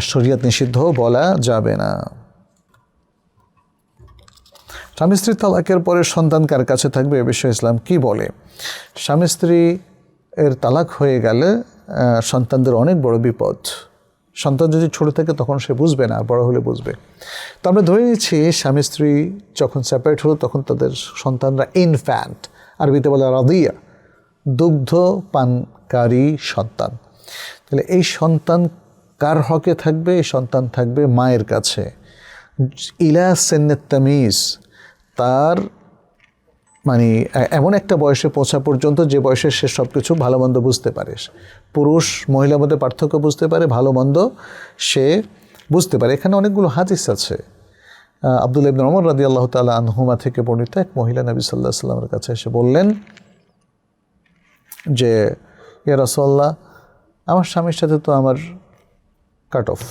শরীয়ত নিষিদ্ধ বলা যাবে না। স্বামী স্ত্রী তালাকের পরে সন্তান কার কাছে থাকবে এ বিষয়ে ইসলাম কি বলে? স্বামী স্ত্রী এর তালাক হয়ে গেলে সন্তানদের অনেক বড় বিপদ। সন্তান যদি ছোট থাকে তখন সে বুঝবে না, বড় হলে বুঝবে। তো আমরা ধরে নিচ্ছি স্বামী স্ত্রী যখন সেপারেট হলো তখন তাদের সন্তানরা ইনফ্যান্ট, আরবিতে বলে রাদিয়া, দুগ্ধ পানকারী সন্তান। তাহলে এই সন্তান কার হকে থাকবে? এই সন্তান থাকবে মায়ের কাছে ইলা সিন্নাত তামিজ, তার মানে এমন একটা বয়সে পৌঁছা পর্যন্ত যে বয়সে সে সব কিছু ভালো মন্দ বুঝতে পারে, পুরুষ মহিলার মধ্যে পার্থক্য বুঝতে পারে, ভালো মন্দ সে বুঝতে পারে। এখানে অনেকগুলো হাদিস আছে। আব্দুল্লাহ ইবনে ওমর রাদিয়াল্লাহু তাআলা আনহুমা থেকে বর্ণিত, এক মহিলা নবী সাল্লাল্লাহু আলাইহি ওয়াসাল্লামের কাছে এসে বললেন যে ইয়া রাসূলুল্লাহ, আমার স্বামীর সাথে তো আমার কাট অফ,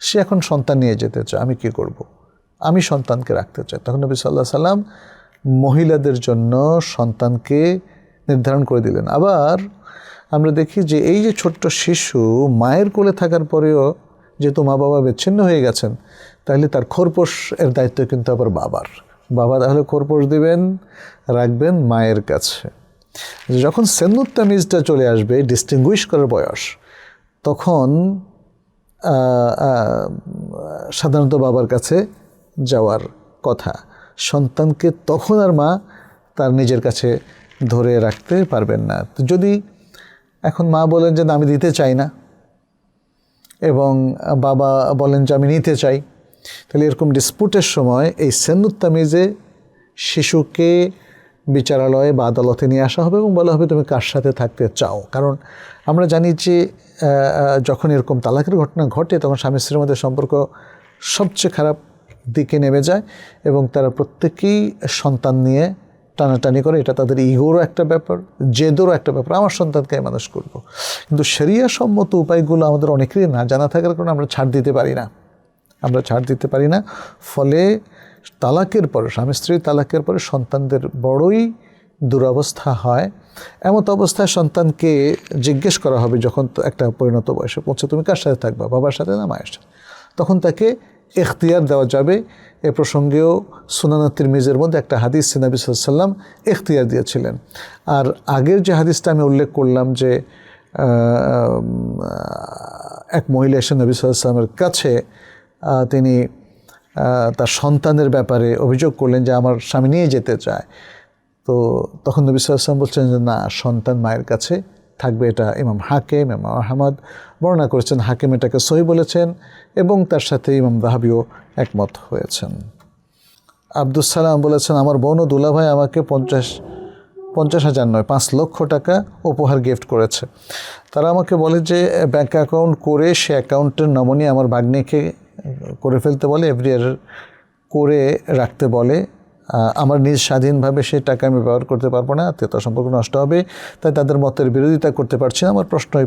সে এখন সন্তান নিয়ে যেতে চায়, আমি কি করব? আমি সন্তানকে রাখতে চাই। তখন নবী সাল্লাল্লাহু আলাইহি ওয়াসাল্লাম মহিলাদের জন্য সন্তানকে নির্ধারণ করে দিলেন। আবার আমরা দেখি যে এই যে ছোট্ট শিশু মায়ের কোলে থাকার পরেও যেহেতু মা বাবা বিচ্ছিন্ন হয়ে গেছেন, তাহলে তার খোরপোশ এর দায়িত্ব কিন্তু আবার বাবার। বাবা তাহলে খোরপোশ দিবেন, রাখবেন মায়ের কাছে। যখন সিন্নুত তামিজটা চলে আসবে, ডিস্টিংগুইশ করার বয়স, তখন সাধারণত বাবার কাছে যাওয়ার কথা। সন্তানকে তখন আর মা তার নিজের কাছে ধরে রাখতে পারবেন না। তো যদি এখন মা বলেন যে আমি দিতে চাই না এবং বাবা বলেন যে আমি নিতে চাই, তাহলে এরকম ডিসপুটের সময় এই সেন্নুত তামিজে শিশুকে বিচারালয়ে বা আদালতে নিয়ে আসা হবে এবং বলা হবে তুমি কার সাথে থাকতে চাও। কারণ আমরা জানি যে যখন এরকম তালাকের ঘটনা ঘটে তখন স্বামী স্ত্রীর মধ্যে সম্পর্ক সবচেয়ে খারাপ দিকে নেমে যায় এবং তারা প্রত্যেকেই সন্তান নিয়ে টানাটানি করে। এটা তাদের ইগোরও একটা ব্যাপার, জেদেরও একটা ব্যাপার, আমার সন্তানকে আমি মানুষ করব। কিন্তু শরিয়া সম্মত উপায়গুলো আমাদের অনেকেরই না জানা থাকার কারণে আমরা ছাড় দিতে পারি না। ফলে তালাকের পরে, স্বামী স্ত্রীর তালাকের পরে সন্তানদের বড়ই দুরবস্থা হয়। এমত অবস্থায় সন্তানকে জিজ্ঞেস করা হবে যখন একটা পরিণত বয়সে পৌঁছে তুমি কার সাথে থাকবা, বাবার সাথে না মায়ের সাথে, তখন তাকে এখতিয়ার দেওয়া যাবে। এ প্রসঙ্গেও সুনান তিরমিজির মধ্যে একটা হাদিস নবী সাল্লাল্লাহু আলাইহি ওয়াসাল্লাম এখতিয়ার দিয়েছিলেন। আর আগের যে হাদিসটা আমি উল্লেখ করলাম যে এক মহিলা এসে নবী সাল্লাল্লাহু আলাইহি ওয়াসাল্লামের কাছে তিনি তার সন্তানের ব্যাপারে অভিযোগ করলেন যে আমার স্বামী নিয়ে যেতে চায়। তো তখন নবী সাল্লাল্লাহু আলাইহি ওয়াসাল্লাম বলছেন যে না, সন্তান মায়ের কাছে থাকবে। এটা ইমাম হাকিম, ইমাম আহমদ বর্ণনা করেছেন, হাকিম এটাকে সহি বলেছেন এবং তার সাথে ইমাম যাহাবীও একমত হয়েছেন। আব্দুস সালাম বলেছেন আমার বোন ও দুলাভাই আমাকে ৫ লক্ষ টাকা উপহার গিফট করেছে। তারা আমাকে বলে যে ব্যাংক অ্যাকাউন্ট করে সে অ্যাকাউন্টের নমুনি আমার ভাগ্নিকে করে ফেলতে বলে, এভরি ইয়ার করে রাখতে বলে। আমার নিজ স্বাধীনভাবে সেই টাকা আমি ব্যবহার করতে পারবো না, আত্মীয়তা সম্পর্ক নষ্ট হবে, তাই তাদের মতের বিরোধিতা করতে পারছি না। আমার প্রশ্ন ওই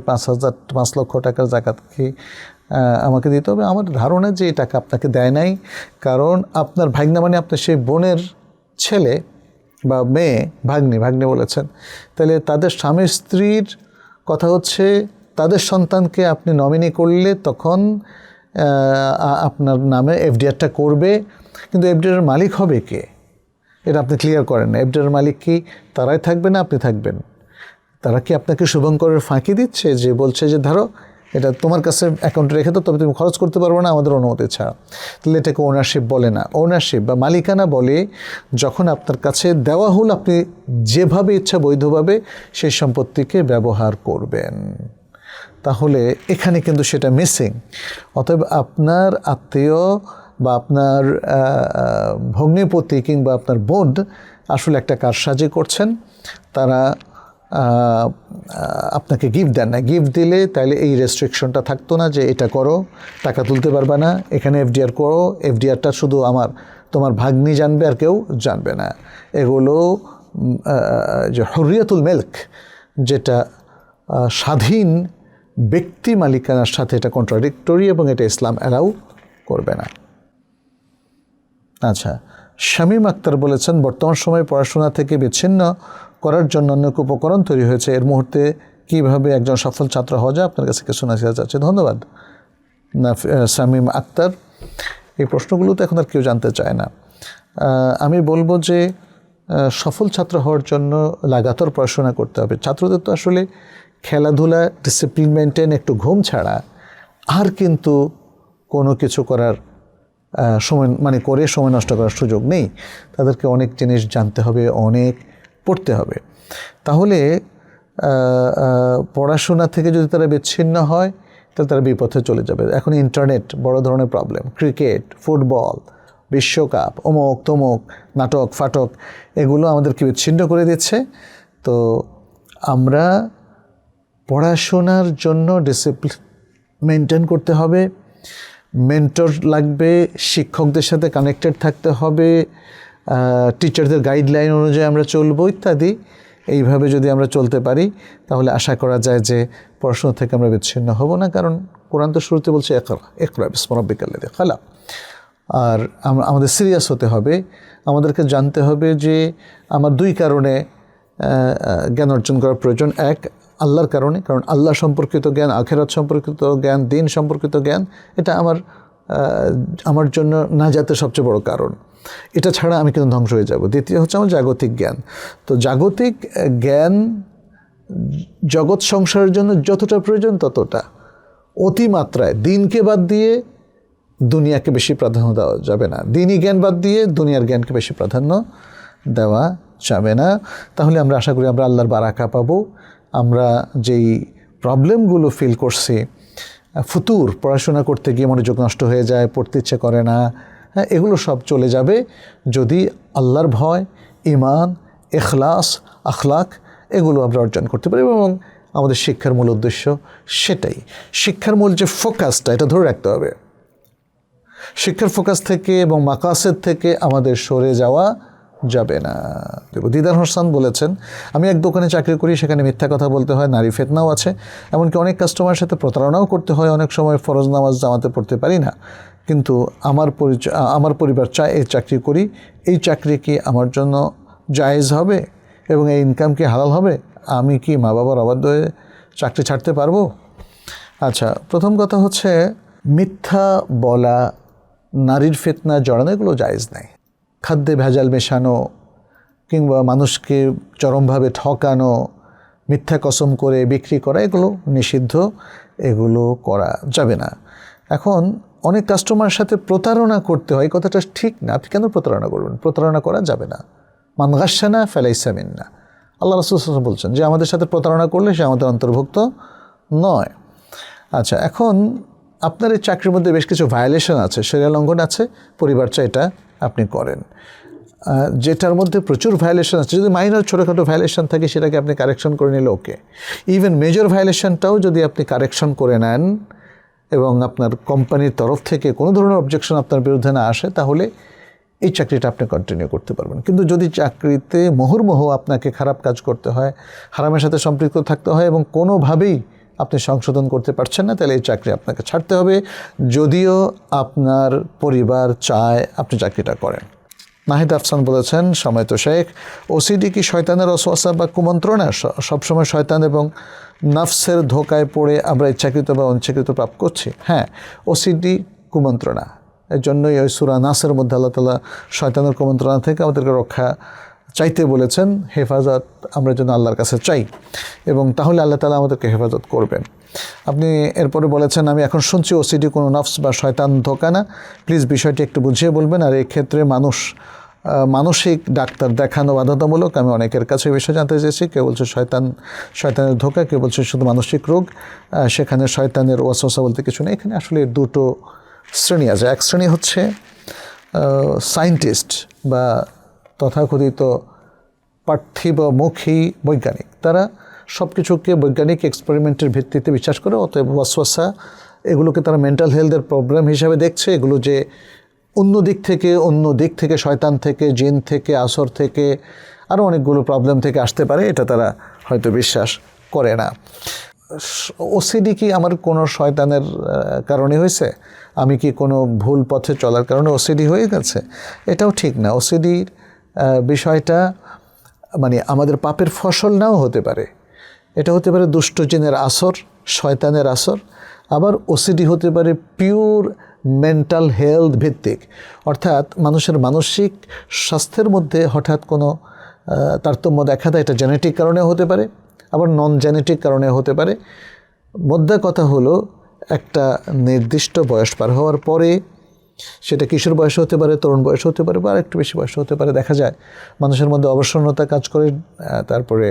৫ লক্ষ টাকার জাকাত কি আমাকে দিতে হবে? আমার ধারণা যে এই টাকা আপনাকে দেয় নাই, কারণ আপনার ভাগ্না মানে আপনার সেই বোনের ছেলে বা মেয়ে, ভাগ্নি বলেছেন। তাহলে তাদের স্বামী স্ত্রীর কথা হচ্ছে তাদের সন্তানকে আপনি নমিনি করলে তখন আপনার নামে এফডিআরটা করবে, কিন্তু এফডিআর মালিক হবে কে এটা আপনি ক্লিয়ার করেন না। এফডিআর মালিক কি তারাই থাকবে না আপনি থাকবেন? তারা কি আপনাকে শুভঙ্করের ফাঁকি দিচ্ছে যে বলছে যে ধরো এটা তোমার কাছে অ্যাকাউন্টে রেখে দাও, তবে তুমি খরচ করতে পারবে না আমাদের অনুমতি ছাড়া? তাহলে এটাকে ওনারশিপ বলে না। ওনারশিপ বা মালিকানা বলে যখন আপনার কাছে দেওয়া হল আপনি যেভাবে ইচ্ছা বৈধভাবে সেই সম্পত্তিকে ব্যবহার করবেন। তাহলে এখানে কিন্তু সেটা মিসিং। অতএব আপনার আত্মীয় বা আপনার ভগ্নিপতি কিংবা আপনার বোন আসলে একটা কারসাজি করছেন। তারা আপনাকে গিফট দেন না। গিফট দিলে তাইলে এই রেস্ট্রিকশনটা থাকতো না যে এটা করো, টাকা তুলতে পারবে না, এখানে এফডিআর করো, এফডিআরটা শুধু তোমার ভাগ্নি জানবে আর কেউ জানবে না। এগুলো যে হুরিয়াতুল মিল্ক, যেটা স্বাধীন ব্যক্তি মালিকানার সাথে এটা কন্ট্রাডিক্টরি এবং এটা ইসলাম অ্যালাউ করবে না। আচ্ছা, শামীম আক্তার বলেছেন বর্তমান সময়ে পড়াশোনা থেকে বিচ্ছিন্ন করার জন্য অনেক উপকরণ তৈরি হয়েছে, এর মুহূর্তে কিভাবে একজন সফল ছাত্র হওয়া যায়? আপনার কাছে কিছু নসিহত চাচ্ছি। ধন্যবাদ শামীম আক্তার। এই প্রশ্নগুলো তো এখন আর কেউ জানতে চায় না। আমি বলবো যে সফল ছাত্র হওয়ার জন্য লাগাতার পড়াশোনা করতে হবে। ছাত্রদের তো আসলে খেলাধুলা, ডিসিপ্লিন মেনটেন, একটু ঘুম ছাড়া আর কিন্তু কোনো কিছু করার সময় সময় নষ্ট করার সুযোগ নেই। তাদেরকে অনেক জিনিস জানতে হবে, অনেক পড়তে হবে। তাহলে পড়াশোনা থেকে যদি তারা বিচ্ছিন্ন হয় তাহলে তারা বিপথে চলে যাবে। এখন ইন্টারনেট বড় ধরনের প্রবলেম, ক্রিকেট, ফুটবল, বিশ্বকাপ, অমুক তমুক, নাটক ফাটক, এগুলো আমাদেরকে বিচ্ছিন্ন করে দিচ্ছে। তো আমরা পড়াশোনার জন্য ডিসিপ্লিন মেনটেন করতে হবে, মেন্টর লাগবে, শিক্ষকদের সাথে কানেক্টেড থাকতে হবে, টিচারদের গাইডলাইন অনুযায়ী আমরা চলবো ইত্যাদি। এইভাবে যদি আমরা চলতে পারি তাহলে আশা করা যায় যে পড়াশোনা থেকে আমরা বিচ্ছিন্ন হব না। কারণ কোরআন তো শুরুতে বলছে ইকরা বিসমি রাব্বিকাল্লাযী খালাক। আর আমাদের সিরিয়াস হতে হবে। আমাদেরকে জানতে হবে যে আমার দুই কারণে জ্ঞান অর্জন করার প্রয়োজন। এক, আল্লাহর কারণে, কারণ আল্লাহ সম্পর্কিত জ্ঞান, আখিরাত সম্পর্কিত জ্ঞান, দিন সম্পর্কিত জ্ঞান, এটা আমার জন্য নাজাতের সবচেয়ে বড় কারণ। এটা ছাড়া আমি কিন্তু ধ্বংস হয়ে যাব। দ্বিতীয় হচ্ছে আমার জাগতিক জ্ঞান। তো জাগতিক জ্ঞান জগৎ সংসারের জন্য যতটা প্রয়োজন ততটা, অতিমাত্রায় দিনকে বাদ দিয়ে দুনিয়াকে বেশি প্রাধান্য দেওয়া যাবে না, দিনই জ্ঞান বাদ দিয়ে দুনিয়ার জ্ঞানকে বেশি প্রাধান্য দেওয়া যাবে না। তাহলে আমরা আশা করি আমরা আল্লাহর বারাকা পাবো। আমরা যেই প্রবলেমগুলো ফিল করছি ফুতুর, পড়াশোনা করতে গিয়ে মনোযোগ নষ্ট হয়ে যায়, পড়তে ইচ্ছে করে না, হ্যাঁ, এগুলো সব চলে যাবে যদি আল্লাহর ভয়, ঈমান, ইখলাস, আখলাক এগুলো আমরা অর্জন করতে পারি। এবং আমাদের শিক্ষার মূল উদ্দেশ্য সেটাই। শিক্ষার মূল যে ফোকাসটা, এটা ধরে রাখতে হবে। শিক্ষার ফোকাস থেকে এবং মাকাসেদ থেকে আমাদের সরে যাওয়া যাবে না। দিদার হোসেন বলেছেন, আমি এক দোকানে চাকরি করি, সেখানে মিথ্যা কথা বলতে হয়, নারী ফিতনাও আছে, এমনকি অনেক কাস্টমারের সাথে প্রতারণাও করতে হয়, অনেক সময় ফরজ নামাজ জামাতে পড়তে পারি না, কিন্তু আমার পরিবার চায় এই চাকরি করি, এই চাকরি কি আমার জন্য জায়েজ হবে এবং এই ইনকাম কি হালাল হবে? আমি কি মা বাবার অবাধ্য হয়ে চাকরি ছাড়তে পারবো? আচ্ছা, প্রথম কথা হচ্ছে মিথ্যা বলা, নারীর ফিতনা জড়ানো এগুলো জায়েজ নাই। খাদ্যে ভেজাল মেশানো কিংবা মানুষকে চরমভাবে ঠকানো, মিথ্যা কসম করে বিক্রি করা এগুলো নিষিদ্ধ, এগুলো করা যাবে না। এখন অনেক কাস্টমারের সাথে প্রতারণা করতে হয়, কথাটা ঠিক না। আপনি কেন প্রতারণা করবেন? প্রতারণা করা যাবে না। মান গাশশানা ফালাইসা মিন্না, আল্লাহ রাসূল সাল্লাল্লাহু আলাইহি ওয়াসাল্লাম বলছেন যে আমাদের সাথে প্রতারণা করলে সে আমাদের অন্তর্ভুক্ত নয়। আচ্ছা, এখন আপনার এই চাকরির মধ্যে বেশ কিছু ভায়োলেশন আছে, শরিয়া লঙ্ঘন আছে, পরিবার চায় এটা আপনি করেন। যেটার মধ্যে প্রচুর ভায়োলেশন আছে, যদি মাইনর ছোটোখাটো ভায়োলেশন থাকে সেটাকে আপনি কারেকশন করে নিলে ওকে। ইভেন মেজর ভায়োলেশনটাও যদি আপনি কারেকশন করে নেন এবং আপনার কোম্পানির তরফ থেকে কোনো ধরনের অবজেকশন আপনার বিরুদ্ধে না আসে, তাহলে এই চাকরিটা আপনি কন্টিনিউ করতে পারবেন। কিন্তু যদি চাকরিতে মুহুর্মুহু আপনাকে খারাপ কাজ করতে হয়, হারামের সাথে সম্পৃক্ত থাকতে হয় এবং কোনোভাবেই আপনি সংশোধন করতে পারছেন না, তাহলে এই চাকরি আপনাকে ছাড়তে হবে, যদিও আপনার পরিবার চায় আপনি চাকরিটা করেন। নাহিদ আফসান বলেছেন, সময় তো শেখ, ওসিডি কি শয়তানের ওয়াসওয়াসা বা কুমন্ত্রণা? সবসময় শয়তান এবং নফসের ধোকায় পড়ে আমরা ইচ্ছাকৃত বা অনিচ্ছাকৃত পাপ করছি। হ্যাঁ, ওসিডি কুমন্ত্রণা। এর জন্যই ওই সূরা নাসের মধ্যে আল্লাহ তাআলা শয়তানের কুমন্ত্রণা থেকে আমাদেরকে রক্ষা চাইতে বলেছেন, হেফাজত আমরা যেন আল্লাহর কাছে চাই, এবং তাহলে আল্লাহ তাআলা আমাদেরকে হেফাজত করবেন। আপনি এরপরে বলেছেন, আমি এখন শুনছি ওসিডি কোনো নফস বা শয়তান ধোকা না, প্লিজ বিষয়টি একটু বুঝিয়ে বলবেন। আর এই ক্ষেত্রে মানসিক ডাক্তার দেখানো বাধ্যতামূলক। আমি অনেকের কাছে এই বিষয়ে জানতে চেয়েছি, কেউ বলছে শয়তানের ধোকা, কেউ বলছে শুধু মানসিক রোগ, সেখানে শয়তানের ওয়াসওয়াসা বলতে কিছু নেই। এখানে আসলে দুটো শ্রেণী আছে। এক শ্রেণী হচ্ছে সায়েন্টিস্ট বা তথাকথিত পার্থিবমুখী বৈজ্ঞানিক, তারা সব কিছুকে বৈজ্ঞানিক এক্সপেরিমেন্টের ভিত্তিতে বিশ্বাস করে, অতএব ওয়াসওয়াসা এগুলোকে তারা মেন্টাল হেলথের প্রবলেম হিসাবে দেখছে। এগুলো যে অন্য দিক থেকে শয়তান থেকে, জিন থেকে, আসর থেকে, আরও অনেকগুলো প্রবলেম থেকে আসতে পারে, এটা তারা হয়তো বিশ্বাস করে না। ওসিডি কি আমার কোনো শয়তানের কারণে হয়েছে? আমি কি কোনো ভুল পথে চলার কারণে ওসিডি হয়ে গেছে? এটাও ঠিক না। ওসিডির বিষয়টা মানে আমাদের পাপের ফসল নাও হতে পারে। এটা হতে পারে দুষ্ট জিনের আসর, শয়তানের আসর। আবার ওসিডি হতে পারে পিওর মেন্টাল হেলথ ভিত্তিক, অর্থাৎ মানুষের মানসিক স্বাস্থ্যের মধ্যে হঠাৎ কোনো তারতম্য দেখা দেয়। এটা জেনেটিক কারণে হতে পারে, আবার নন জেনেটিক কারণে হতে পারে। মোদ্দা কথা হলো, একটা নির্দিষ্ট বয়স পার হওয়ার পরে, সেটা কিশোর বয়সে হতে পারে, তরুণ বয়সে হতে পারে, বা আরেকটু বেশি বয়সে হতে পারে, দেখা যায় মানুষের মধ্যে অবসন্নতা কাজ করে, তারপরে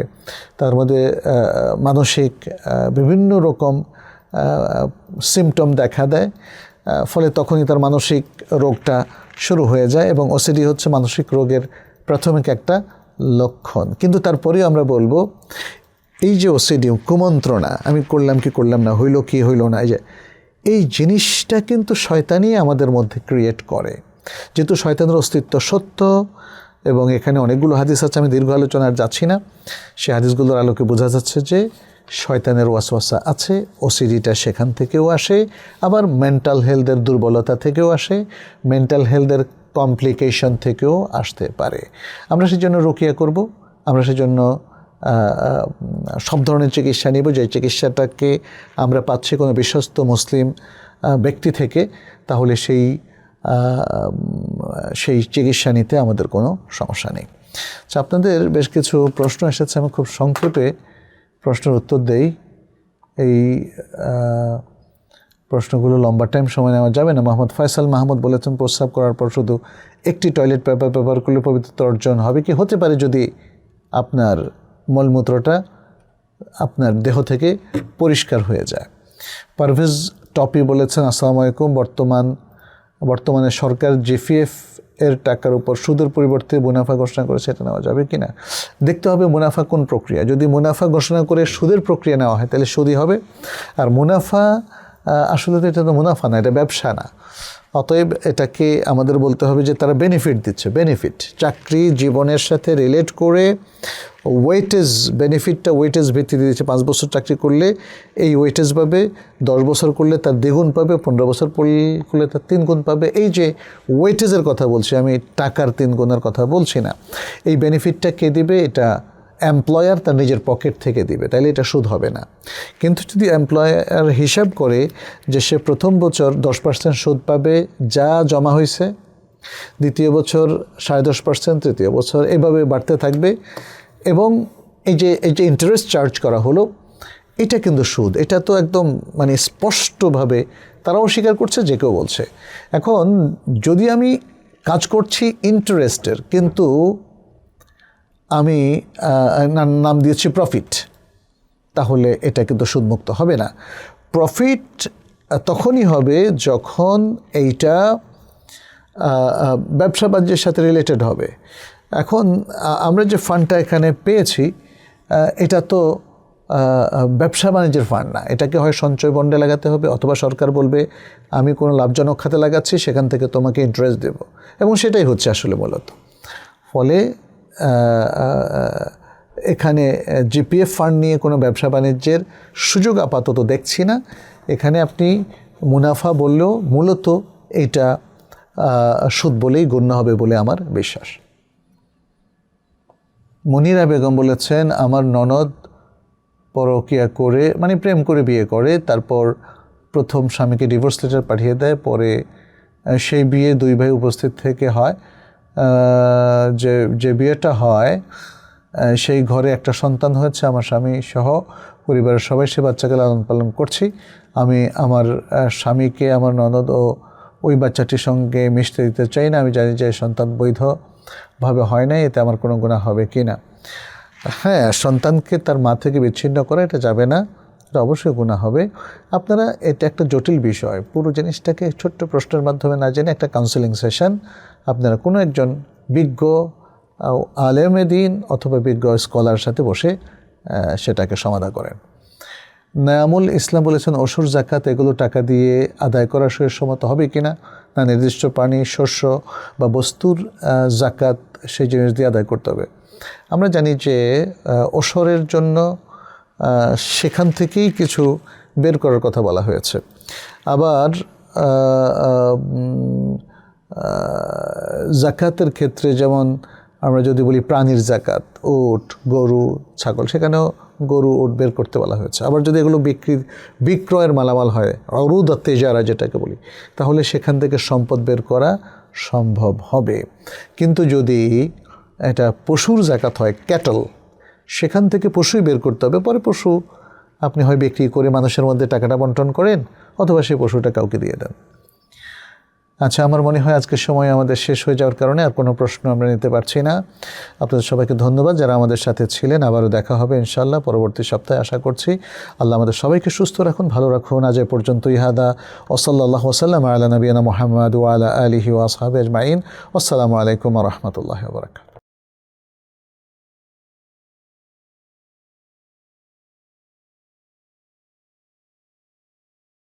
তার মধ্যে মানসিক বিভিন্ন রকম সিমটম দেখা দেয়, ফলে তখনই তার মানসিক রোগটা শুরু হয়ে যায়। এবং ওসিডি হচ্ছে মানসিক রোগের প্রাথমিক একটা লক্ষণ। কিন্তু তারপরেও আমরা বলবো, এই যে ওসিডি কুমন্ত্রণা, আমি করলাম কি করলাম না, হইল কি হইল না, এই জিনিসটা কিন্তু শয়তানই আমাদের মধ্যে ক্রিয়েট করে। যেহেতু শয়তানের অস্তিত্ব সত্য, এবং এখানে অনেকগুলো হাদিস আছে, আমি দীর্ঘ আলোচনার যাচ্ছি না, সেই হাদিসগুলোর আলোকে বোঝা যাচ্ছে যে শয়তানের ওয়াসওয়াসা আছে, ওসিডিটা সেখান থেকেও আসে, আবার মেন্টাল হেলথের দুর্বলতা থেকেও আসে, মেন্টাল হেলথের কমপ্লিকেশন থেকেও আসতে পারে। আমরা সেজন্য রুকিয়া করব, আমরা সেজন্য সব ধরনের চিকিৎসা নিব, যে চিকিৎসাটাকে আমরা পাচ্ছি কোনো বিশ্বস্ত মুসলিম ব্যক্তি থেকে, তাহলে সেই চিকিৎসা নিতে আমাদের কোনো সমস্যা নেই। আচ্ছা, আপনাদের বেশ কিছু প্রশ্ন এসেছে, আমি খুব সংক্ষেপে প্রশ্নের উত্তর দেই। এই প্রশ্নগুলো লম্বা টাইম সময় নেওয়া যাবে না। মোহাম্মদ ফয়সাল মাহমুদ বলেছেন, প্রস্রাব করার পর শুধু একটি টয়লেট পেপার ব্যবহার করলে পবিত্রতা অর্জন হবে কি? হতে পারে, যদি আপনার মলমূত্রটা আপনার দেহ থেকে পরিষ্কার হয়ে যায়। পারভেজ টপি বলেছেন, আসসালামু আলাইকুম, বর্তমানে সরকার জিপিএফ এর টাকার উপর সুদের পরিবর্তে মুনাফা ঘোষণা করে সেটা নেওয়া যাবে কি না? দেখতে হবে মুনাফা কোন প্রক্রিয়া। যদি মুনাফা ঘোষণা করে সুদের প্রক্রিয়া নেওয়া হয় তাহলে সুদই হবে। আর মুনাফা আসলে তো এটা তো মুনাফা না, এটা ব্যবসা না। অতএব এটাকে আমাদের বলতে হবে যে তারা বেনিফিট দিচ্ছে। বেনিফিট চাকরি জীবনের সাথে রিলেট করে ওয়েটেজ, বেনিফিটটা ওয়েটেজ ভিত্তিতে দিচ্ছে। 5 বছর চাকরি করলে এই ওয়েটেজ পাবে, 10 বছর করলে তার দ্বিগুণ পাবে, 15 বছর করলে তার 3 গুণ পাবে। এই যে ওয়েটেজের কথা বলছি আমি, টাকার 3 গুণের কথা বলছি না। এই বেনিফিটটা কে দিবে? এটা এমপ্লয়ার তার নিজের পকেট থেকে দিবে, তাইলে এটা সুদ হবে না। কিন্তু যদি এমপ্লয়ার হিসাব করে যে সে প্রথম বছর 10% সুদ পাবে যা জমা হয়েছে, দ্বিতীয় বছর 10.5%, তৃতীয় বছর এভাবে বাড়তে থাকবে, এবং এই যে ইন্টারেস্ট চার্জ করা হলো, এটা কিন্তু সুদ। এটা তো একদম মানে স্পষ্টভাবে তারাও স্বীকার করছে, যে কেউ বলছে। এখন যদি আমি কাজ করছি ইন্টারেস্টের, কিন্তু আমি নাম দিয়েছি প্রফিট, তাহলে এটা কিন্তু সুদমুক্ত হবে না। প্রফিট তখনই হবে যখন এইটা ব্যবসা বাণিজ্যের সাথে রিলেটেড হবে। এখন আমরা যে ফান্ডটা এখানে পেয়েছি, এটা তো ব্যবসা বাণিজ্যের ফান্ড না। এটাকে হয় সঞ্চয় বন্ডে লাগাতে হবে, অথবা সরকার বলবে আমি কোনো লাভজনক খাতে লাগাচ্ছি, সেখান থেকে তোমাকে ইন্টারেস্ট দেব, এবং সেটাই হচ্ছে আসলে মূলত। ফলে এখানে জিপিএফ ফান্ড নিয়ে কোনো ব্যবসা বাণিজ্যের সুযোগ আপাতত দেখছি না। এখানে আপনি মুনাফা বললেও মূলত এটা সুদ বলেই গণ্য হবে বলে আমার বিশ্বাস। মনিরা বেগম বলেছেন, আমার ননদ পরকীয়া করে, মানে প্রেম করে বিয়ে করে, তারপর প্রথম স্বামীকে ডিভোর্স লেটার পাঠিয়ে দেয়, পরে সেই বিয়ে 2 ভাই উপস্থিত থেকে হয়। যে বিয়েটা হয় সেই ঘরে একটা সন্তান হয়েছে, আমার স্বামী সহ পরিবারের সবাই সে বাচ্চাকে লালন পালন করছি। আমি আমার স্বামীকে আমার ননদ ও ওই বাচ্চাটির সঙ্গে মিশতে দিতে চাই না। আমি জানি যে সন্তান বৈধভাবে হয় না, এতে আমার কোনো গুনাহ হবে কি না? হ্যাঁ, সন্তানকে তার মা থেকে বিচ্ছিন্ন করা এটা যাবে না, এটা অবশ্যই গুনাহ হবে। আপনারা, এটা একটা জটিল বিষয়, পুরো জিনিসটাকে ছোট্ট প্রশ্নের মাধ্যমে না জেনে একটা কাউন্সেলিং সেশন আপনারা কোনো একজন বিজ্ঞ আলেমে দ্বীন অথবা বিজ্ঞ স্কলার সাথে বসে সেটাকে সমাধান করেন। নায়ামুল ইসলাম বলেছেন, ওসুর জাকাত এগুলো টাকা দিয়ে আদায় করা সম্মত হবে কিনা? না, নির্দিষ্ট পানি, শস্য বা বস্তুর জাকাত সেই জিনিস দিয়ে আদায় করতে হবে। আমরা জানি যে ওসরের জন্য সেখান থেকেই কিছু বের করার কথা বলা হয়েছে। আবার জাকাতের ক্ষেত্রে যেমন আমরা যদি বলি প্রাণীর জাকাত, উট, গরু, ছাগল, সেখানেও গরু, উট বের করতে বলা হয়েছে। আবার যদি এগুলো বিক্রয়ের মালামাল হয়, অরুদ তেজারা যেটাকে বলি, তাহলে সেখান থেকে সম্পদ বের করা সম্ভব হবে। কিন্তু যদি এটা পশুর জাকাত হয়, ক্যাটল, সেখান থেকে পশুই বের করতে হবে। পরে পশু আপনি হয় বিক্রি করে মানুষের মধ্যে টাকাটা বন্টন করেন, অথবা সেই পশুটা কাউকে দিয়ে দেন। আচ্ছা, আমার মনে হয় আজকের সময় আমাদের শেষ হয়ে যাওয়ার কারণে আর কোনো প্রশ্ন আমরা নিতে পারছি না। আপনাদের সবাইকে ধন্যবাদ যারা আমাদের সাথে ছিলেন। আবারও দেখা হবে ইনশাআল্লাহ পরবর্তী সপ্তাহে, আশা করছি। আল্লাহ আমাদের সবাইকে সুস্থ রাখুন, ভালো রাখুন। আজ এ পর্যন্ত। ইহাদা ওয়াসাল্লাল্লাহু ওয়াসাল্লাম আলা নবিয়িনা মুহাম্মদ ওয়া আলা আলিহি ওয়া আসহাবিহি আজমাইন। আসসালামু আলাইকুম ওয়া রাহমাতুল্লাহি ওয়া বারাকাতুহু।